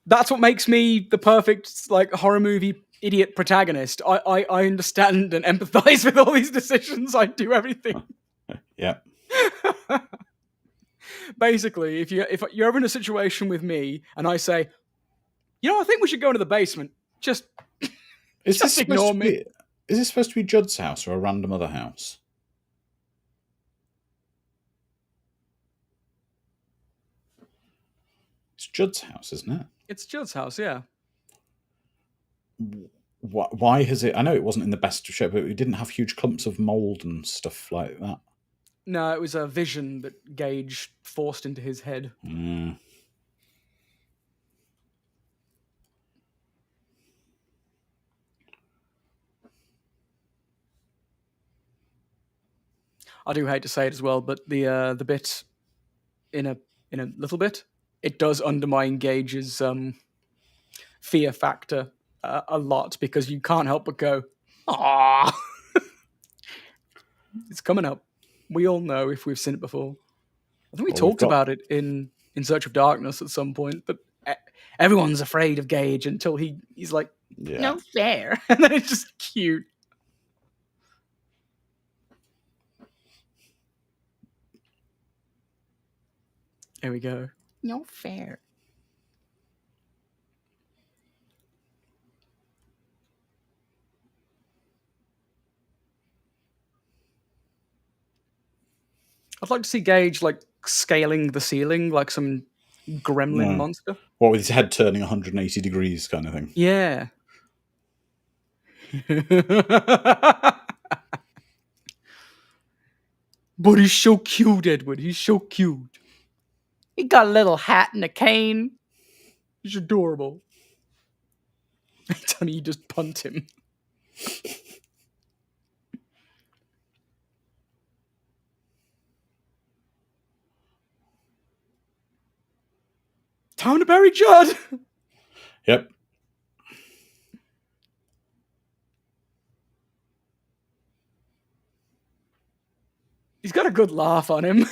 That's what makes me the perfect horror movie idiot protagonist. I understand and empathize with all these decisions. I do everything. Yeah. Basically, if you're ever in a situation with me and I say, I think we should go into the basement, just ignore me. Is this supposed to be Judd's house or a random other house? It's Judd's house, isn't it? It's Judd's house, yeah. Why has it... I know it wasn't in the best of shape, but it didn't have huge clumps of mould and stuff like that. No, it was a vision that Gage forced into his head. I do hate to say it as well, but the bit in a little bit, it does undermine Gage's fear factor a lot because you can't help but go, "Ah, it's coming up." We all know if we've seen it before. I think we talked about it in In Search of Darkness at some point, but everyone's afraid of Gage until he's like, Yeah. no fair. And then it's just cute. There we go. No fair. I'd like to see Gage like scaling the ceiling like some gremlin monster. What, with his head turning 180 degrees kind of thing? Yeah. But he's so cute, Edward. He's so cute. He got a little hat and a cane. He's adorable. Tony, you just punt him. Time to bury Judd. Yep. He's got a good laugh on him.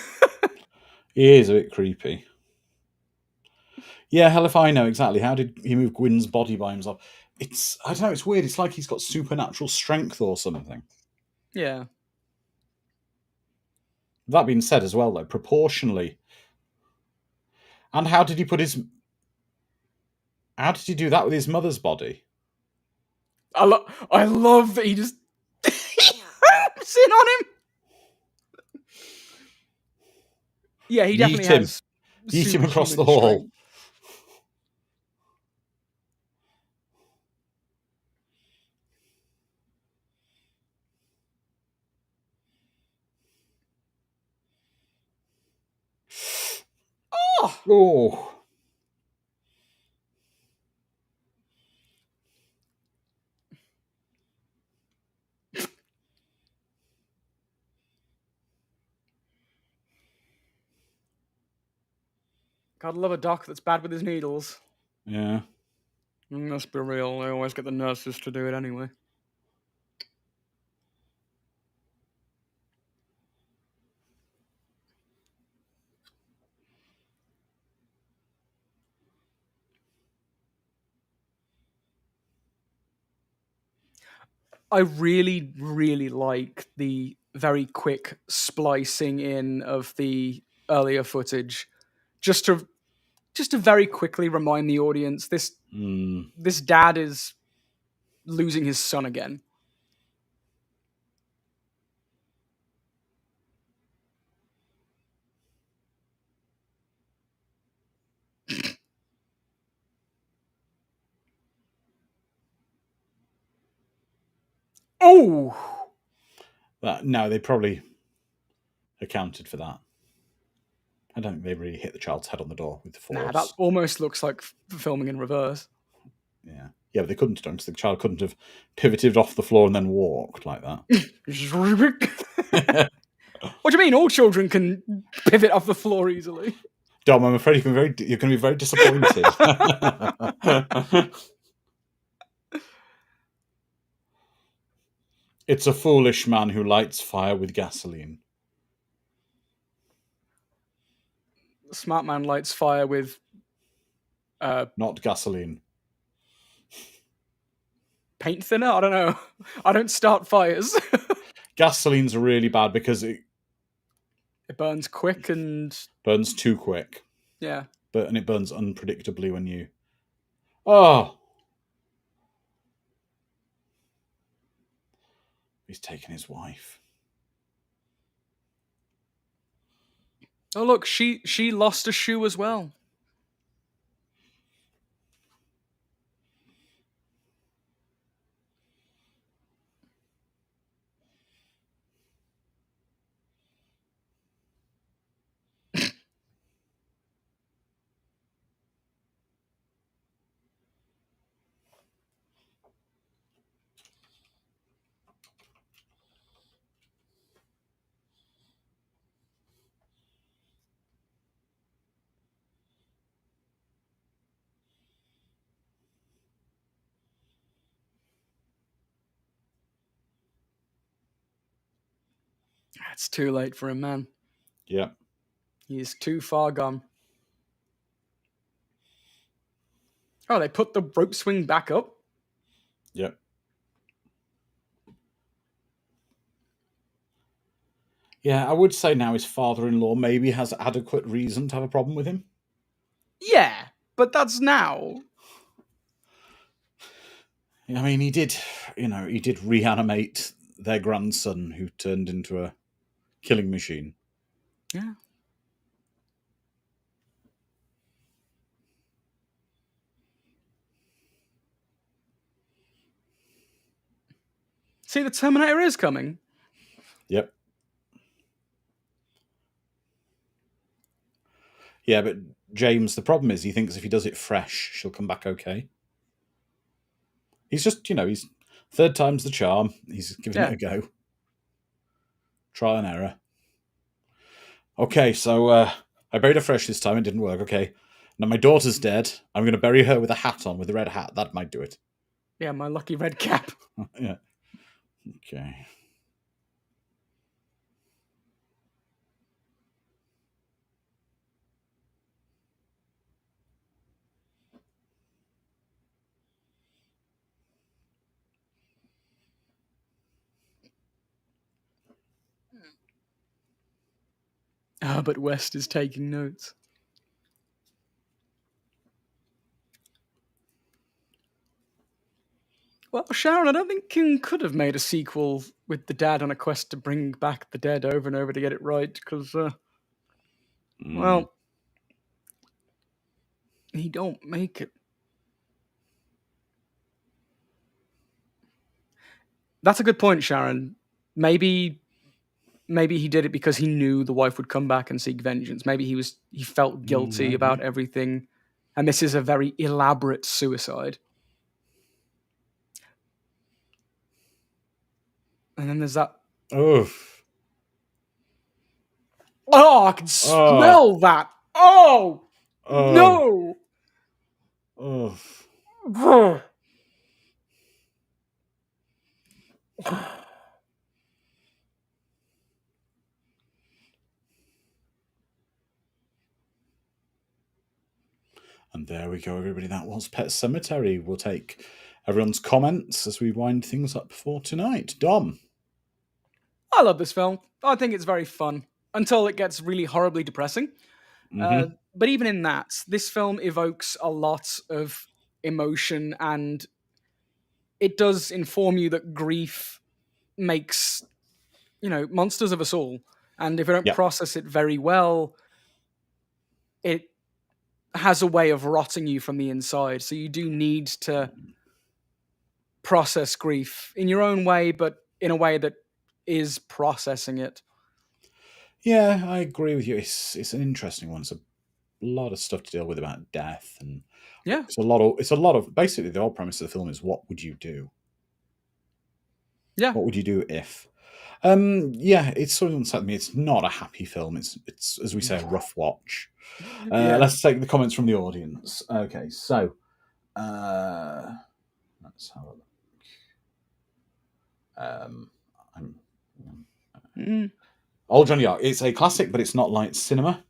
He is a bit creepy. Yeah, hell if I know exactly. How did he move Gwyn's body by himself? I don't know, it's weird. It's like he's got supernatural strength or something. Yeah. That being said as well, though, proportionally. And how did he do that with his mother's body? I love that he just hops in on him. Yeah, he definitely has. Yeet him across the superhuman hall. strength. Oh. Gotta love a doc that's bad with his needles. Yeah. Let's be real. They always get the nurses to do it anyway. I really, really like the very quick splicing in of the earlier footage, just to very quickly remind the audience this dad is losing his son again. Oh! No, they probably accounted for that. I don't think they really hit the child's head on the door with the force. Nah, that almost looks like filming in reverse. Yeah, but they couldn't have done because the child couldn't have pivoted off the floor and then walked like that. What do you mean? All children can pivot off the floor easily. Dom, I'm afraid you're going to be very disappointed. It's a foolish man who lights fire with gasoline. The smart man lights fire with not gasoline. Paint thinner? I don't know. I don't start fires. Gasoline's really bad because it burns quick and burns too quick. Yeah. And it burns unpredictably when you... Oh! He's taken his wife. Oh look, she lost a shoe as well. It's too late for him, man. Yeah. He's too far gone. Oh, they put the rope swing back up? Yep. Yeah, I would say now his father-in-law maybe has adequate reason to have a problem with him. Yeah, but that's now. I mean, he did reanimate their grandson who turned into a killing machine. Yeah. See, the Terminator is coming. Yep. Yeah, but James, the problem is he thinks if he does it fresh, she'll come back okay. He's just, he's third time's the charm. He's giving it a go. Trial and error. Okay, so I buried her fresh this time. It didn't work. Okay. Now my daughter's dead. I'm going to bury her with a hat on, with a red hat. That might do it. Yeah, my lucky red cap. Yeah. Okay. But West is taking notes. Well, Sharon, I don't think King could have made a sequel with the dad on a quest to bring back the dead over and over to get it right, because, well, he don't make it. That's a good point, Sharon. Maybe he did it because he knew the wife would come back and seek vengeance. Maybe he felt guilty about everything, and this is a very elaborate suicide. And then there's that. Oof. Oh, I can smell that. Oh, no. Oof. And there we go, everybody. That was Pet Sematary. We'll take everyone's comments as we wind things up for tonight. Dom. I love this film. I think it's very fun until it gets really horribly depressing. But even in that, this film evokes a lot of emotion, and it does inform you that grief makes, monsters of us all. And if you don't process it very well, it has a way of rotting you from the inside. So you do need to process grief in your own way, but in a way that is processing it. Yeah, I agree with you. It's an interesting one. It's a lot of stuff to deal with about death, and it's a lot of basically the whole premise of the film is what would you do? Yeah. What would you do if? It's sort of unsettling me. It's not a happy film. It's as we say, a rough watch. Let's take the comments from the audience. Okay, so let's have a look. Old Johnny Arc. It's a classic, but it's not light cinema.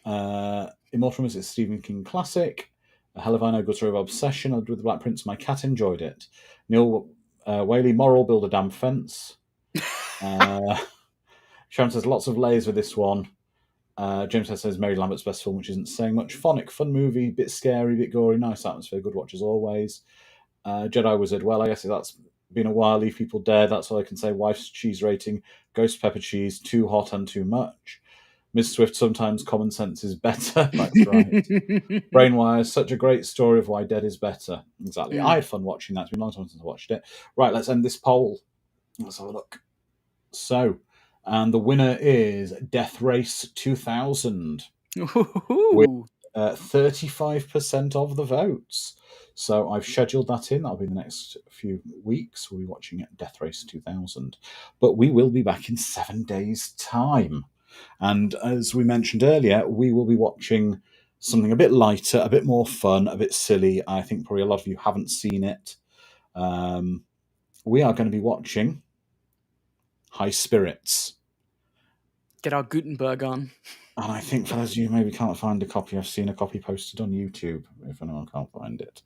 Immortal is a Stephen King classic. A Hell of I Know, Gutter of Obsession. I Lived with the Black Prince. My cat enjoyed it. Neil Whaley, moral, build a damn fence. Sharon says lots of layers with this one. James says Mary Lambert's best film, which isn't saying much. Phonic, fun movie, bit scary, bit gory, nice atmosphere, good watch as always. Jedi Wizard, well, I guess that's been a while. Leave People Dead, that's all I can say. Wife's cheese rating, ghost pepper cheese, too hot and too much. Ms. Swift, sometimes common sense is better. That's right. Brainwire, such a great story of why Dead is better. Exactly. I had fun watching that. It's been a long time since I watched it. Right, let's end this poll. Let's have a look. So, and the winner is Death Race 2000 with 35% of the votes. So I've scheduled that in. That'll be the next few weeks. We'll be watching Death Race 2000. But we will be back in 7 days' time. And as we mentioned earlier, we will be watching something a bit lighter, a bit more fun, a bit silly. I think probably a lot of you haven't seen it. We are going to be watching High Spirits. Get our Gutenberg on. And I think for those of you who maybe can't find a copy, I've seen a copy posted on YouTube, if anyone can't find it.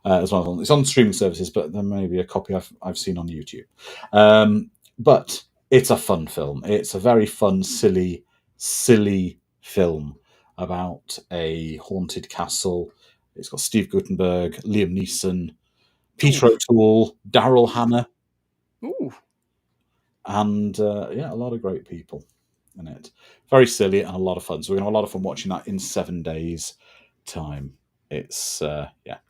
As well. It's on streaming services, but there may be a copy I've seen on YouTube. But it's a fun film. It's a very fun, silly film about a haunted castle. It's got Steve Guttenberg, Liam Neeson, Peter O'Toole, Daryl Hannah, Ooh. and a lot of great people in it. Very silly and a lot of fun. So we're gonna have a lot of fun watching that in 7 days' time. It's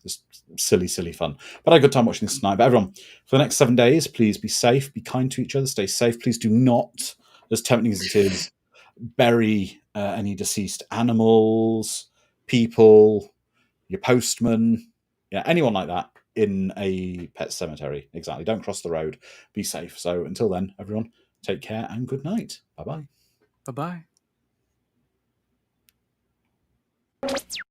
just silly fun. But I had a good time watching this tonight. But everyone, for the next 7 days, please be safe, be kind to each other, stay safe. Please do not, as tempting as it is, bury any deceased animals, people, your postman, anyone like that in a pet cemetery. Exactly. Don't cross the road. Be safe. So until then, everyone, take care and good night. Bye bye. Bye bye.